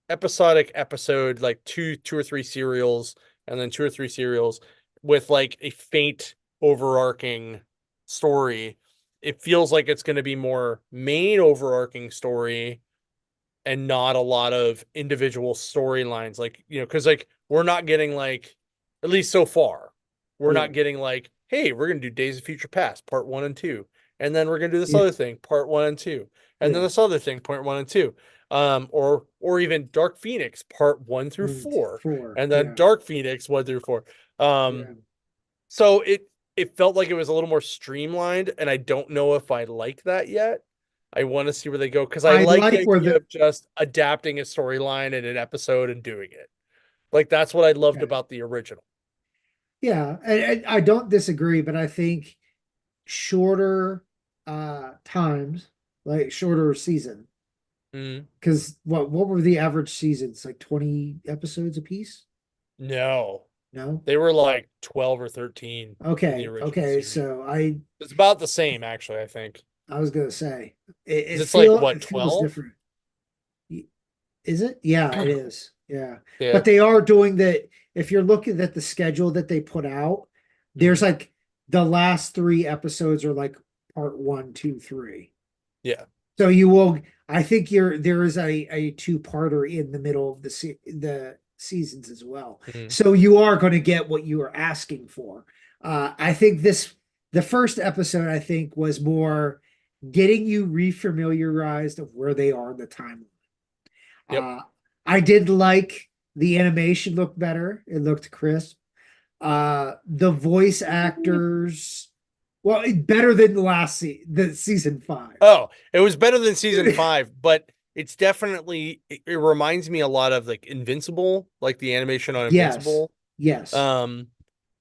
episode like two or three serials and then two or three serials with like a faint overarching story. It feels like it's going to be more main overarching story and not a lot of individual storylines, like, because like we're not getting like, at least so far, we're Yeah. not getting like, hey, we're gonna do Days of Future Past part 1 and 2, and then we're gonna do this Yeah. other thing part 1 and 2, and then Yeah. this other thing part 1 and 2, or even Dark Phoenix part 1 through 4, 4. and then Yeah. Dark Phoenix 1 through 4. Yeah. So it felt like it was a little more streamlined, and I don't know if I like that yet. I want to see where they go because I I like the like where idea the of just adapting a storyline in an episode and doing it. Like that's what I loved okay. about the original. Yeah, and I don't disagree, but I think shorter times, like shorter season, Mm, because what were the average seasons? Like 20 episodes a piece? no, No? they were like 12 or 13 in the Okay, original okay. series. So It's about the same, actually, I think. I was gonna say 'Cause it's like what, it feels 12? different. Is it? Yeah, it is. Yeah. Yeah. But they are doing that. If you're looking at the schedule that they put out, there's Mhm. like the last three episodes are like part one, two, three. Yeah. So you will, I think there is a two-parter in the middle of the seasons as well. Mhm. So you are going to get what you are asking for. I think the first episode, I think, was more getting you refamiliarized of where they are in the timeline. Yep. Uh, I did like the animation looked better. It looked crisp. The voice actors, well, better than the season 5. Oh, it was better than season 5, but it's definitely it reminds me a lot of like Invincible, like the animation on Yes, Invincible. yes, Um,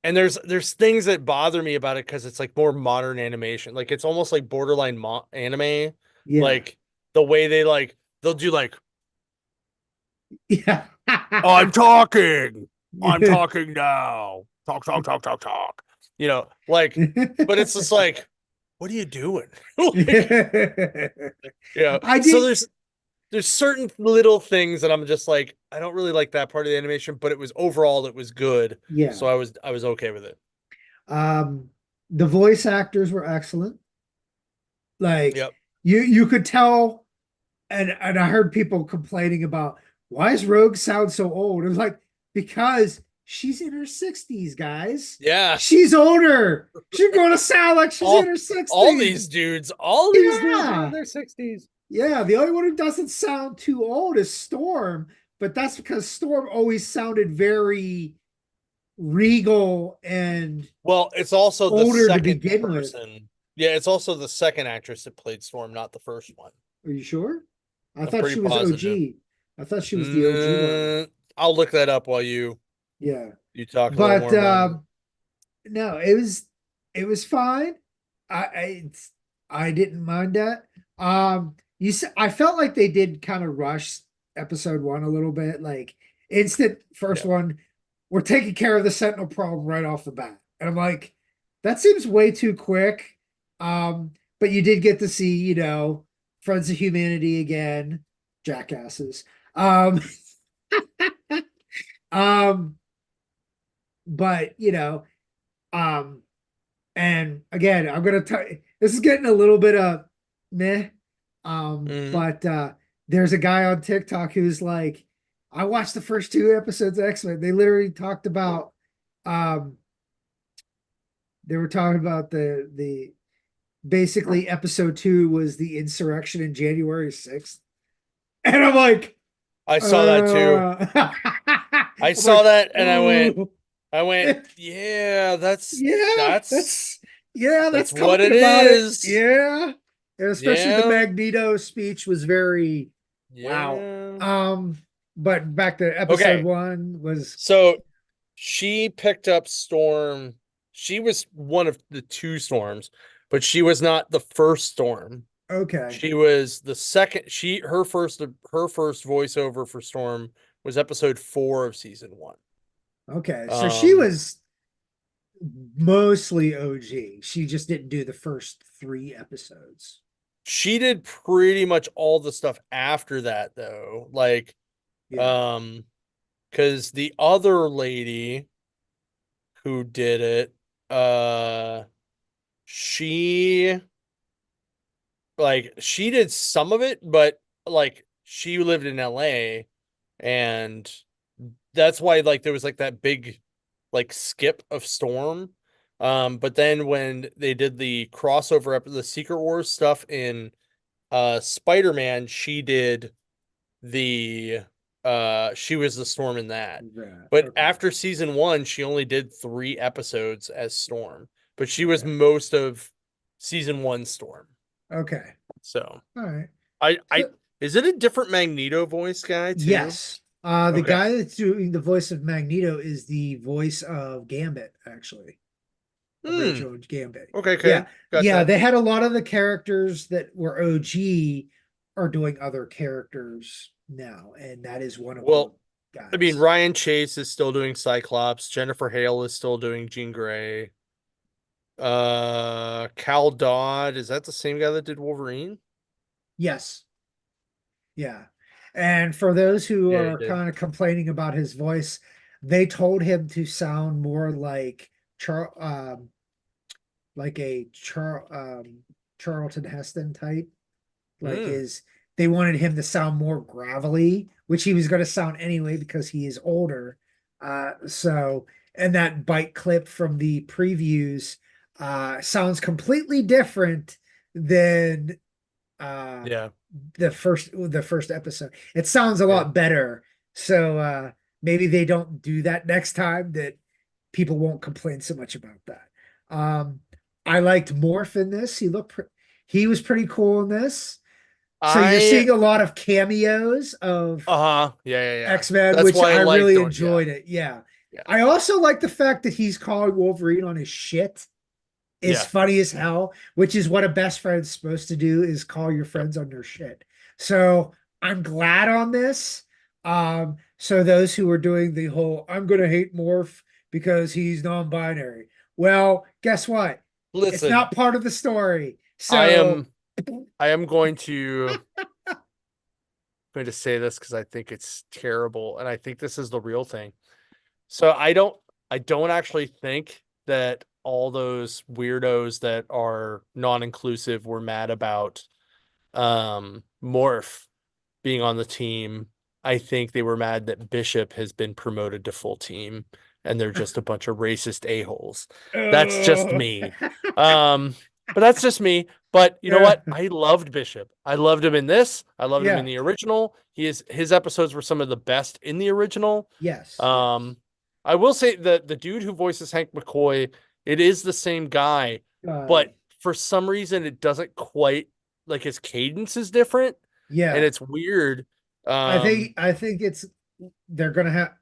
and there's things that bother me about it because it's like more modern animation. Like it's almost like borderline anime. yeah, Like the way they'll do like, yeah. I'm talking. I'm talking now. Talk, talk, talk, talk, talk. Like, but it's just like, what are you doing? Like, I So did, there's certain little things that I'm just like, I don't really like that part of the animation, but it was good. yeah. So I was okay with it. Um, the voice actors were excellent. Like Yep. you could tell, and I heard people complaining about why does Rogue sound so old? It was like because she's in her 60s, guys. Yeah. She's older. She's gonna sound like she's in All her 60s. all these dudes are in Yeah. their 60s. Yeah, the only one who doesn't sound too old is Storm, but that's because Storm always sounded very regal and Well, it's also the older to second begin with. person. Yeah, it's also the second actress that played Storm, not the first one. Are you sure? I I'm thought pretty she was positive. OG. I thought she was the OG one. I'll look that up while Yeah. you talk a little But more about it. no, it was fine. I didn't mind that. I felt like they did kind of rush episode 1 a little bit, like instant first Yeah. one, we're taking care of the Sentinel problem right off the bat. And I'm like, that seems way too quick. But you did get to see, Friends of Humanity again, jackasses. Um, but um, and again, I'm gonna tell this is getting a little bit of meh. Mhm. But there's a guy on TikTok who's like, I watched the first 2 episodes of X-Men. They literally talked about um they were talking about the basically episode 2 was the insurrection in January 6th. And I'm like, I saw that too. I I'm saw like, that and ooh. I went, yeah, Yeah, that's that's Yeah, That's that's what it talking about it. is. Yeah. And especially the Yeah. Magneto speech was very wow. Yeah. But back to episode Okay. 1 was So she picked up Storm. She was one of the two storms, but she was not the first storm. okay. She was the second. Her first voiceover for Storm was episode 4 of season 1. Okay. So she Um, was mostly OG. She just didn't do the first 3 episodes. she did pretty much all the stuff after that though. Like, Yeah. because the other lady who did it, uh, she she did some of it, but like she lived in LA, and that's why like there was like that big like skip of Storm. But then when they did the crossover the Secret Wars stuff in Spider-Man, she did the she was the Storm in that. Right. But Okay. after season 1, she only did 3 episodes as Storm, but she was Okay. most of season 1 Storm. Okay. So All right. I So is it a different Magneto voice guy too? yes. The Okay. guy that's doing the voice of Magneto is the voice of Gambit, actually. Of Hmm. Rachel Gambit. Okay, Yeah. okay. Yeah, Gotcha. they had a lot of the characters that were OG are doing other characters now, and that is one of the Well, I mean, guys. Ryan Chase is still doing Cyclops. Jennifer Hale is still doing Jean Grey. Cal Dodd, is that the same guy that did Wolverine? Yes. Yeah. And for those who Yeah, he are did. kind of complaining about his voice, they told him to sound more like Char like a Charlton Heston type. Like Hmm. his they wanted him to sound more gravelly, which he was going to sound anyway because he is older. So and that bite clip from the previews sounds completely different than uh Yeah. the first episode. It sounds a Yeah. lot better. So maybe they don't do that next time, that people won't complain so much about that. I liked Morph in this. He was pretty cool in this. So you're I seeing a lot of cameos of uh-huh. Yeah, yeah, yeah. X-Men, That's which why I I liked really it. Yeah. enjoyed it. Yeah. Yeah. I also like the fact that he's calling Wolverine on his shit. Is Yeah. funny as hell, which is what a best friend's supposed to do, is call your Yep. friends on their shit. So I'm glad on this. So those who are doing the whole I'm gonna hate Morph because he's non-binary. Well, guess what? It's Listen, not part of the story. I So am I am going to say this because I think it's terrible, and I think this is the real thing. So I don't actually think that all those weirdos that are non-inclusive were mad about Morph being on the team. I think they were mad that Bishop has been promoted to full team and they're just a bunch of racist a-holes. That's just uh, me. Um, but that's just me. But you know what? I loved Bishop. I loved him in this. I loved him in yeah, the original. His episodes were some of the best in the original. yes, yes. Um, I will say the dude who voices Hank McCoy, it is the same guy, Uh, but for some reason it doesn't quite like his cadence is different and yeah. it's weird. I Um, think I think it's they're gonna have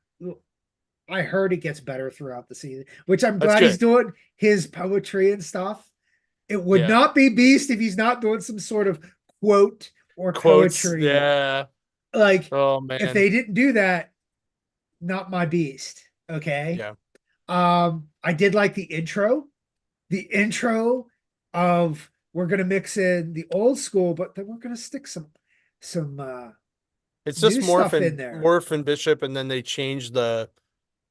I heard it gets better throughout the season, which I'm that's glad he's good. doing his poetry and stuff. It would Yeah. not be Beast if he's not doing some sort of quote or Quotes. poetry. Yeah. Like, Oh if man. they didn't do that, not my Beast. Okay. Yeah. I did like the intro. The intro of we're gonna mix in the old school, but then we're gonna stick some It's just new stuff in there. Morph and Bishop, and then they change the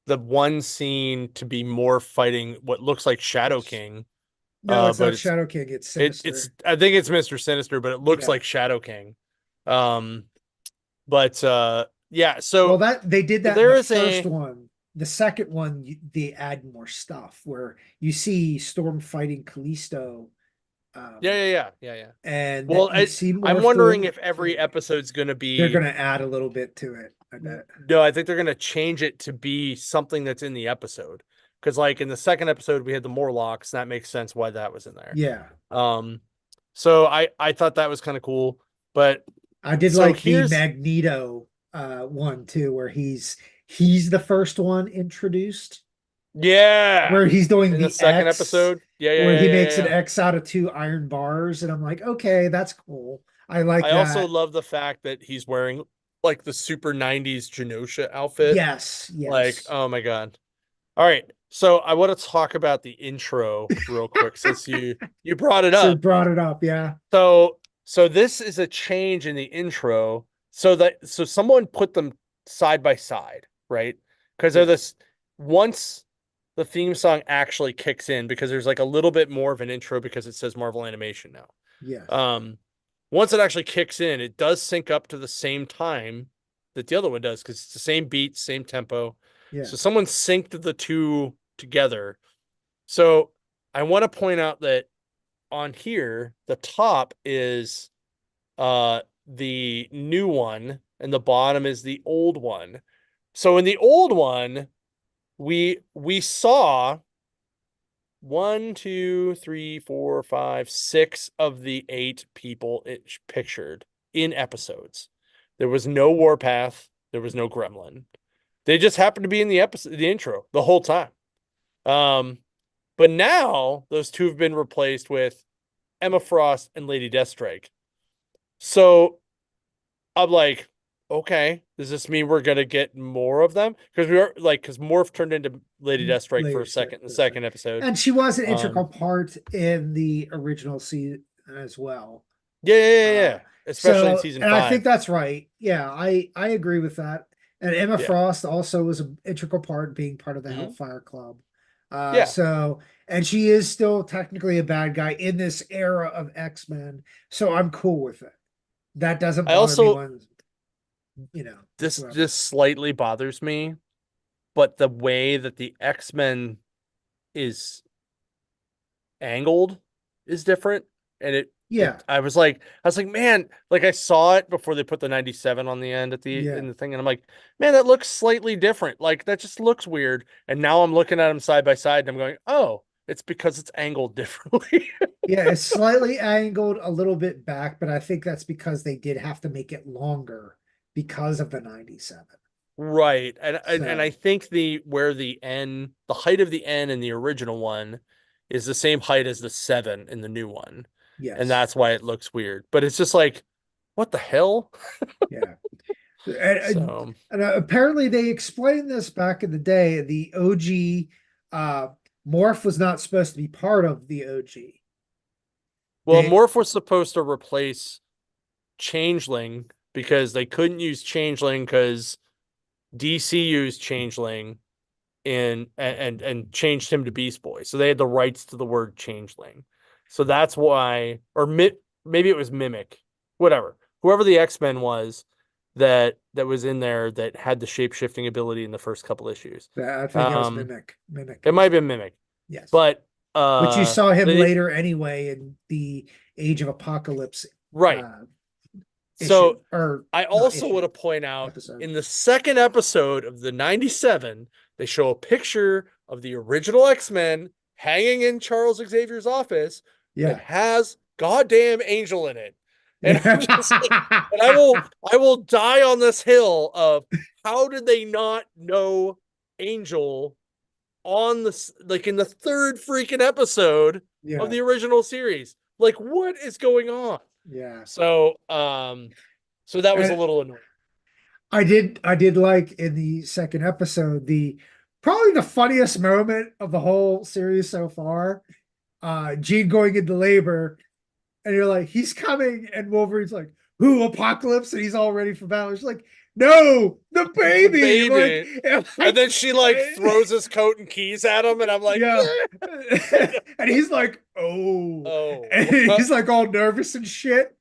one scene to be Morph fighting what looks like Shadow King. No, it's But not Shadow King, it's it's Sinister. I think it's Mr. Sinister, but it looks Yeah. like Shadow King. Um, but yeah, Well, so that they did that in there the is first a one. The second one, they add more stuff where you see Storm fighting Callisto, yeah, um, yeah, yeah, yeah, yeah. and Well, that you see I'm Morph wondering doing if every thing. episode's gonna They're be gonna add a little bit to it, I bet. no, I think they're gonna change it to be something that's in the episode. because like in the second episode we had the Morlocks, and that makes sense why that was in there. Yeah. So I thought that was kind of cool, but I did so like the here's Magneto one too, where he's the first one introduced, yeah where he's doing in the the second X, episode. Yeah, yeah, where yeah, he yeah, makes an yeah. X out of two iron bars, and I'm like, okay, that's cool. I like I also that. love the fact that he's wearing like the super 90s Genosha outfit. Yes, Like, yes. oh my God. All right. So I want to talk about the intro real quick since you brought it So up. brought it up, yeah. So this is a change in the intro so someone put them side by side, right? Because they're Yeah, this once the theme song actually kicks in because there's like a little bit more of an intro because it says Marvel Animation now. yes, Um, once it actually kicks in, it does sync up to the same time that the other one does because it's the same beat, same tempo. yeah, So someone synced the two together. So I want to point out that on here, the top is the new one and the bottom is the old one. So in the old one, we saw one, two, three, four, five, six of the eight people it pictured in episodes. There was no Warpath. There was no Gremlin. They just happened to be in the episode, the intro, the whole time. Um, but now those two have been replaced with Emma Frost and Lady Deathstrike. So I'm like, okay, does this mean we're gonna get more of them? Because we are like, because Morph turned into Lady Deathstrike for later a second, in the for a second. second episode. And she was an integral Um, part in the original season as well. yeah, yeah, yeah, Uh, yeah. Especially in so, season and I think five. that's right. Yeah, I agree with that. And Emma Yeah. Frost also was an integral part being part of the Mhm. Hellfire Club. Yeah. So, and she is still technically a bad guy in this era of X-Men. So I'm cool with it. That doesn't I bother me also when, this whatsoever. just slightly bothers me, but the way that the X-Men is angled is different. And Yeah, I was like, man, like I saw it before they put the 97 on the end at the yeah. in the thing, and I'm like, man, that looks slightly different. Like that just looks weird. And now I'm looking at them side by side and I'm going, oh, it's because it's angled differently. Yeah, it's slightly angled a little bit back, but I think that's because they did have to make it longer because of the 97. Right. And I So, think the height of the N in the original one is the same height as the 7 in the new one. And yes. that's why it looks weird. But it's just like, what the hell? Yeah. And, So, apparently they explained this back in the day. The OG Morph was not supposed to be part of the OG. well, They Morph was supposed to replace Changeling because they couldn't use Changeling because DC used Changeling and changed him to Beast Boy. So they had the rights to the word Changeling. So that's why, or maybe it was Mimic, whatever. Whoever the X-Men was that was in there that had the shape shifting ability in the first couple issues. I think it was Um, Mimic. Mimic. it might have been Mimic, Yes. but But you saw him they later anyway in the Age of Apocalypse right. uh issue, So or I not also issue, want to point out episode. in the second episode of the 97, they show a picture of the original X-Men hanging in Charles Xavier's office that Yeah. has goddamn Angel in it. And I'm just like, Yeah. and I will die on this hill of how did they not know Angel on the like in the third freaking episode of Yeah. the original series? Like what is going on? Yeah. So so that was a And little annoying. I did like in the second episode, the probably the funniest moment of the whole series so far. Jean going into labor, and you're like, he's coming, and Wolverine's like, who, Apocalypse? And he's all ready for battle. She's like, no, the The baby. baby. And And then she like throws his coat and keys at him, and I'm like, yeah. yeah. And he's like, oh. Oh. And he's like all nervous and shit.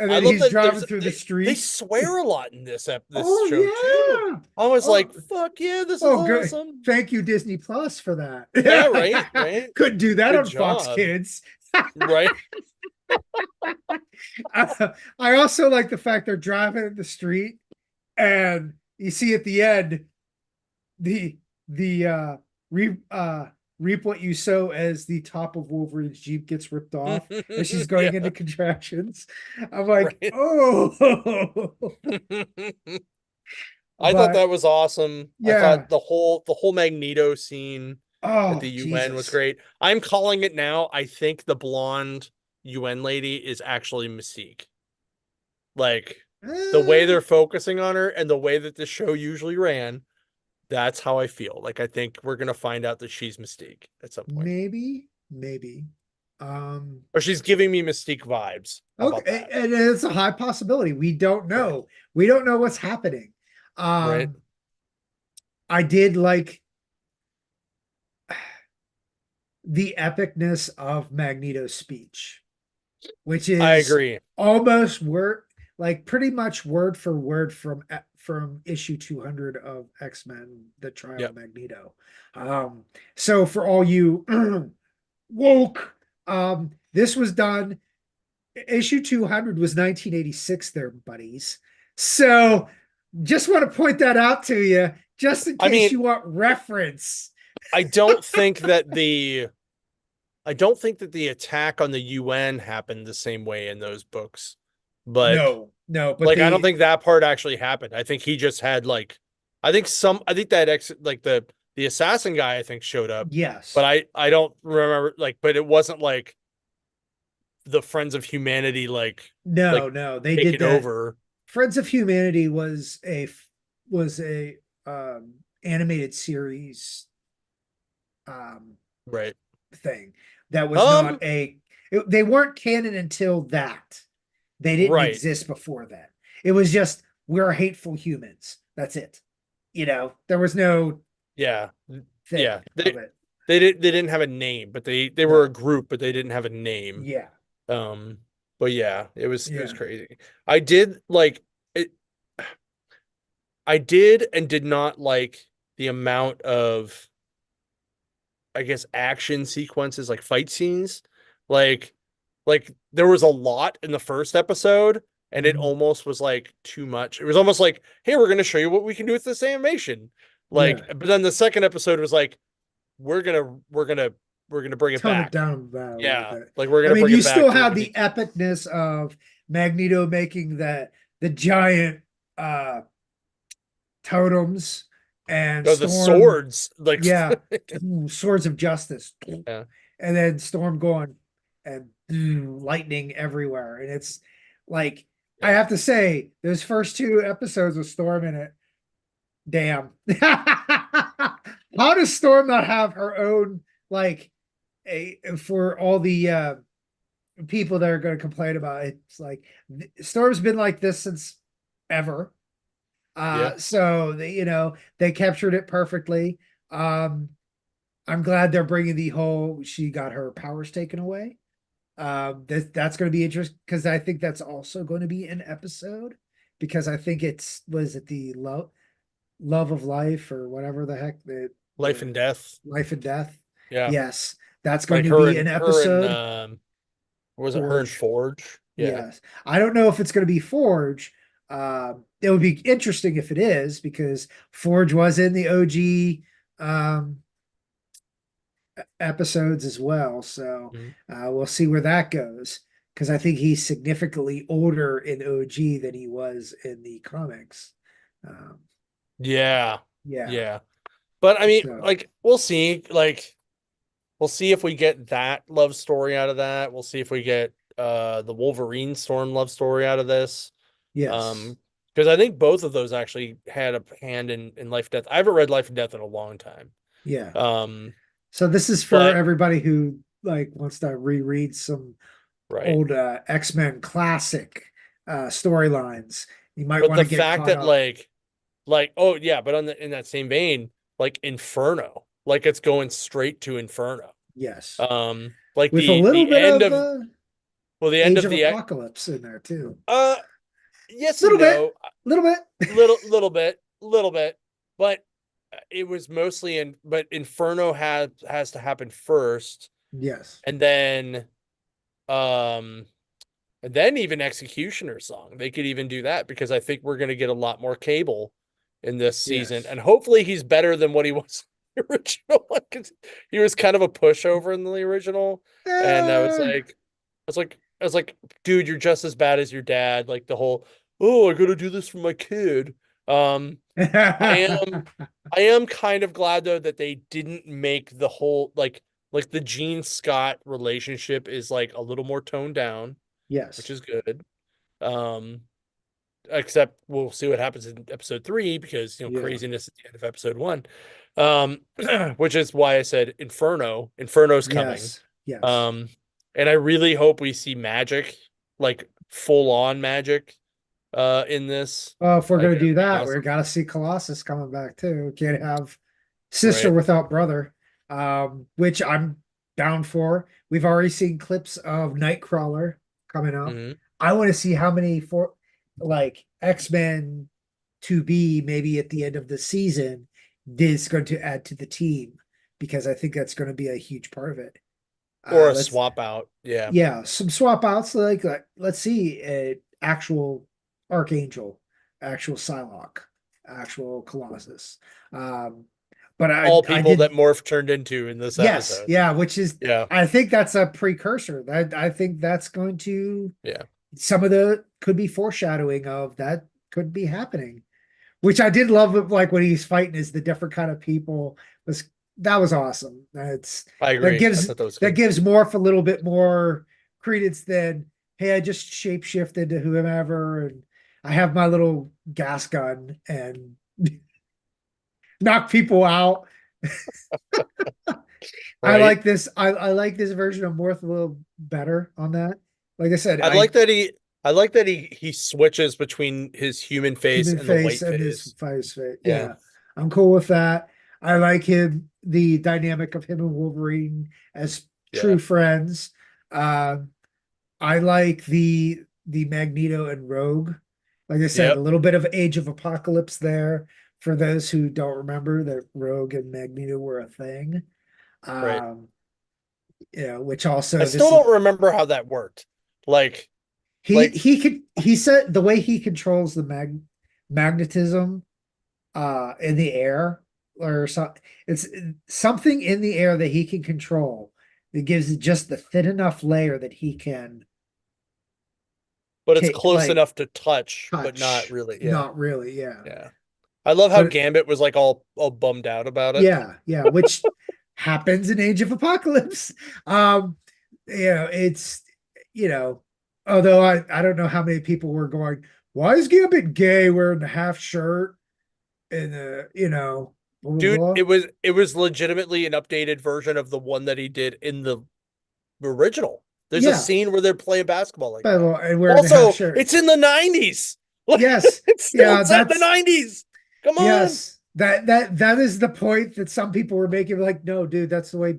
And I then love he's that driving through the they streets. swear a lot in this Oh show too. yeah. I was Oh, like, fuck yeah, this is oh good. awesome. Thank you, Disney Plus, for that. Yeah, right, right. Couldn't do that Good on Fox job. Kids. Right. I also like the fact they're driving in the street and you see at the end the reap reap what you sow as the top of Wolverine's Jeep gets ripped off as she's going into Yeah, contractions. I'm like, right. oh, I thought but that was awesome. I yeah. thought the whole Magneto scene at the Oh, UN was Jesus. great. I'm calling it now. I think the blonde UN lady is actually Mystique. Like the way Eh, they're focusing on her and the way that the show usually ran, that's how I feel. Like I think we're gonna find out that she's Mystique at some point. maybe. Um, Or she's giving me Mystique vibes. How about okay, that? and it's a high possibility. We don't Right. know. We don't know what's happening. Right. I did like the epicness of Magneto's speech, which I is agree. almost word like pretty much word for word from issue 200 of X-Men The Trial of Yep. Magneto. So for all you woke, this was done, issue 200 was 1986 there, buddies. So just want to point that out to you just in I case mean, you want reference. I don't think that I don't think that the attack on the UN happened the same way in those books. But No, but like I don't they, think that part actually happened. I think he just had like I think that like the assassin guy I think showed up, but yes. I don't remember like but it wasn't like the Friends of Humanity like No, they did taking that. over. Friends of Humanity was a animated series um Right. thing that was Um not they weren't canon until that. They didn't right. exist before that. It was just we're hateful humans. That's it. There was no Yeah. thing Yeah. of it. They didn't have a name, but they were a No. group, but they didn't have a name. Yeah. Um, but yeah, it was Yeah. crazy. I did like it. I did and did not like the amount of, I guess, action sequences, like fight scenes. Like, like there was a lot in the first episode, and it Mhm. almost was like too much. It was almost like, hey, we're gonna show you what we can do with this animation. Yeah. Like, but then the second episode was like, we're gonna we're gonna we're gonna bring it Tone it back. down about a little Yeah, bit. like we're I gonna mean, bring you it back still to what have we the need to. epicness of Magneto making the giant uh totems and Oh, the Storm, swords, like, yeah, swords of justice, yeah, and then Storm going and lightning everywhere. And it's like, I yeah. have to say, those first two episodes with Storm in it, damn. How does Storm not have her own, like, for all the people that are going to complain about it? It's like Storm's been like this since ever. Yeah. So they captured it perfectly. Um, I'm glad they're bringing the whole she got her powers taken away. That's going to be interesting because I think that's also going to be an episode because I think it's was it the love of life or whatever the heck Life the and death. life and death. Yeah. Yes, that's going Like to her be an and her and episode. what was it her and Forge. Forge? Yeah. Yes. I don't know if it's going to be Forge. It would be interesting if it is because Forge was in the OG um, episodes as well. So Mhm. we'll see where that goes because I think he's significantly older in OG than he was in the comics. Um, Yeah. yeah. Yeah. But I mean, So, like, we'll see. Like, we'll see if we get that love story out of that. We'll see if we get the Wolverine Storm love story out of this. yes. Um, because I think both of those actually had a hand in Life and Death. I haven't read Life and Death in a long time. Yeah. Um, So this is for but everybody who like wants to reread some right. old X-Men classic storylines. You might But want the to get fact caught that up. like oh yeah, but on the in that same vein, like Inferno, like it's going straight to Inferno. Yes. Like With a the little bit end of of well, the end Age of of the Apocalypse in there too. uh yes and Little bit, no, little bit. little bit, but it was mostly in but Inferno has to happen first, Yes. and then um and then even Executioner song. They could even do that because I think we're gonna get a lot more Cable in this season, Yes. and hopefully he's better than what he was the original one, 'cause he was kind of a pushover in the original, and I was like, dude, you're just as bad as your dad. Like the whole, oh, I gotta do this for my kid. Um, I am I am kind of glad though that they didn't make the whole like the Gene Scott relationship is like a little more toned down, which Yes. is good. Um, except we'll see what happens in episode 3 because Yeah. craziness at the end of episode 1. Um, which is why I said Inferno. Inferno's coming. Yes. Yes. Um, and I really hope we see magic, like full on magic, in this. Well, if we're Like gonna that'd do be that, we're awesome, gotta see Colossus coming back too. Can't have sister right? without brother. Which I'm down for. We've already seen clips of Nightcrawler coming up. Hmm. I want to see how many for like X-Men to be maybe at the end of the season is going to add to the team because I think that's going to be a huge part of it. Or a Let's swap out. Yeah. Yeah, some swap outs like let's see actual Archangel, actual Psylocke, actual Colossus. Um, but All I people that did Morph turned into in this yes, episode. yeah, which is Yeah. I think that's a precursor. That I think that's going to Yeah. some of the could be foreshadowing of that could be happening. Which I did love like when he's fighting is the different kind of people was that was awesome. That's I that agree. I gives thought that was that good. gives Morph a little bit more credence than hey, I just shapeshifted to whomever and I have my little gas gun and knock people out. I Right. like this. I like this version of Morph a little better on that. Like I said, I like that he switches between his human face human and the face white and his face. face. Yeah. Yeah, I'm cool with that. I like him, the dynamic of him and Wolverine as Yeah. true friends. Uh, I like the Magneto and Rogue. Like I said, a Yep. little bit of Age of Apocalypse there for those who don't remember that Rogue and Magneto were a thing. Right. Um, which I also still this is don't remember how that worked. Like, like he said the way he controls the magnetism in the air or so it's something in the air that he can control that gives it just the thin enough layer that he can but it's take close like enough to touch, but not touch. really. Yeah. Not really, yeah. Yeah. I love how But Gambit was like all bummed out about it. yeah, which happens in Age of Apocalypse. Um, it's you know, although I don't know how many people were going, why is Gambit gay wearing the half shirt and blah blah Dude, blah. it was legitimately an updated version of the one that he did in the original. There's a Yeah, scene where they're playing basketball like but that. well, and wearing the half Also, shirt. it's in the 90s. Like Yes, it's still yeah, set in the that's 90s. Come on. yes. That is the point that some people were making. Like, no, dude, that's the way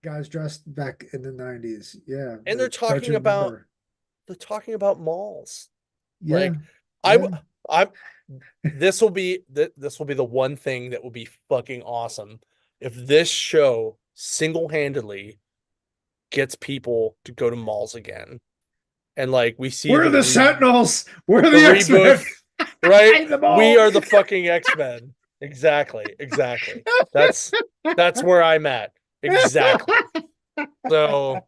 guys dressed back in the 90s. Yeah, And like, don't you remember? they're talking about malls. Yeah, Like I yeah. I this will be the one thing that will be fucking awesome if this show single-handedly gets people to go to malls again. And like we see We're the Sentinels. We're the the X-Men. reboot, right? In the We mall. are the fucking X-Men. Exactly. Exactly. That's where I'm at. Exactly. So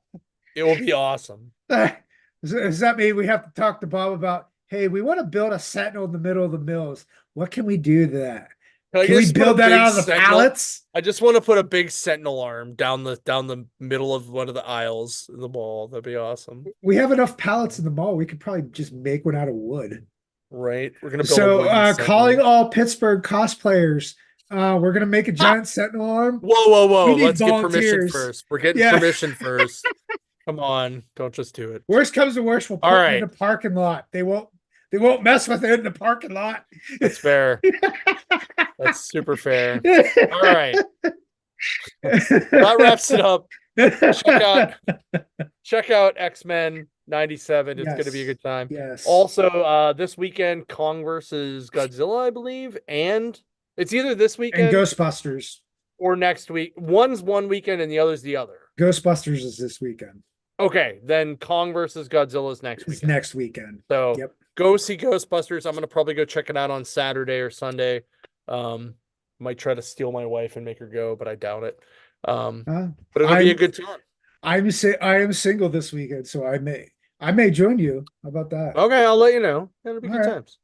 it will be awesome. Does that mean we have to talk to Bob about, hey, we want to build a Sentinel in the middle of the mills. What can we do to that? Can I Can we just put a build that big out of the sentinel? pallets? I just want to put a big sentinel arm down the middle of one of the aisles in the mall. That'd be awesome. We have enough pallets in the mall. We could probably just make one out of wood. Right? We're gonna build a So wooden calling sentinel. all Pittsburgh cosplayers. We're gonna make a giant sentinel arm. Whoa, whoa, whoa. We need Let's get permission volunteers. first. We're getting Yeah. permission first. Come on. Don't just do it. Worst comes to worst, we'll put All it right. in the parking lot. They won't mess with it in the parking lot. That's fair. That's super fair. All right. That wraps it up. Check out X-Men 97. It's gonna be a good time. Yes. Also, this weekend, Kong versus Godzilla, I believe, and it's either this And weekend Ghostbusters. or next week. One's one weekend and the other's the other. Ghostbusters is this weekend. Okay, then Kong versus Godzilla is next It's weekend. next weekend. So Yep. go see Ghostbusters. I'm gonna probably go check it out on Saturday or Sunday. Um, might try to steal my wife and make her go, but I doubt it. Uh, But it'll be a I'm good time. I am single this weekend, so I may join you. How about that? Okay, I'll let you know. It'll be All good right. times.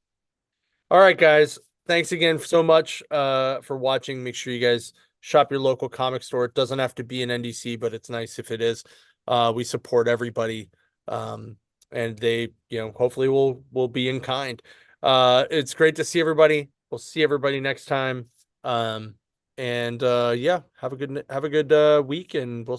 All right, guys. Thanks again so much for watching. Make sure you guys shop your local comic store. It doesn't have to be an NDC, but it's nice if it is. We support everybody. And they, hopefully will be in kind. It's great to see everybody. We'll see everybody next time. And yeah, have a good week, and we'll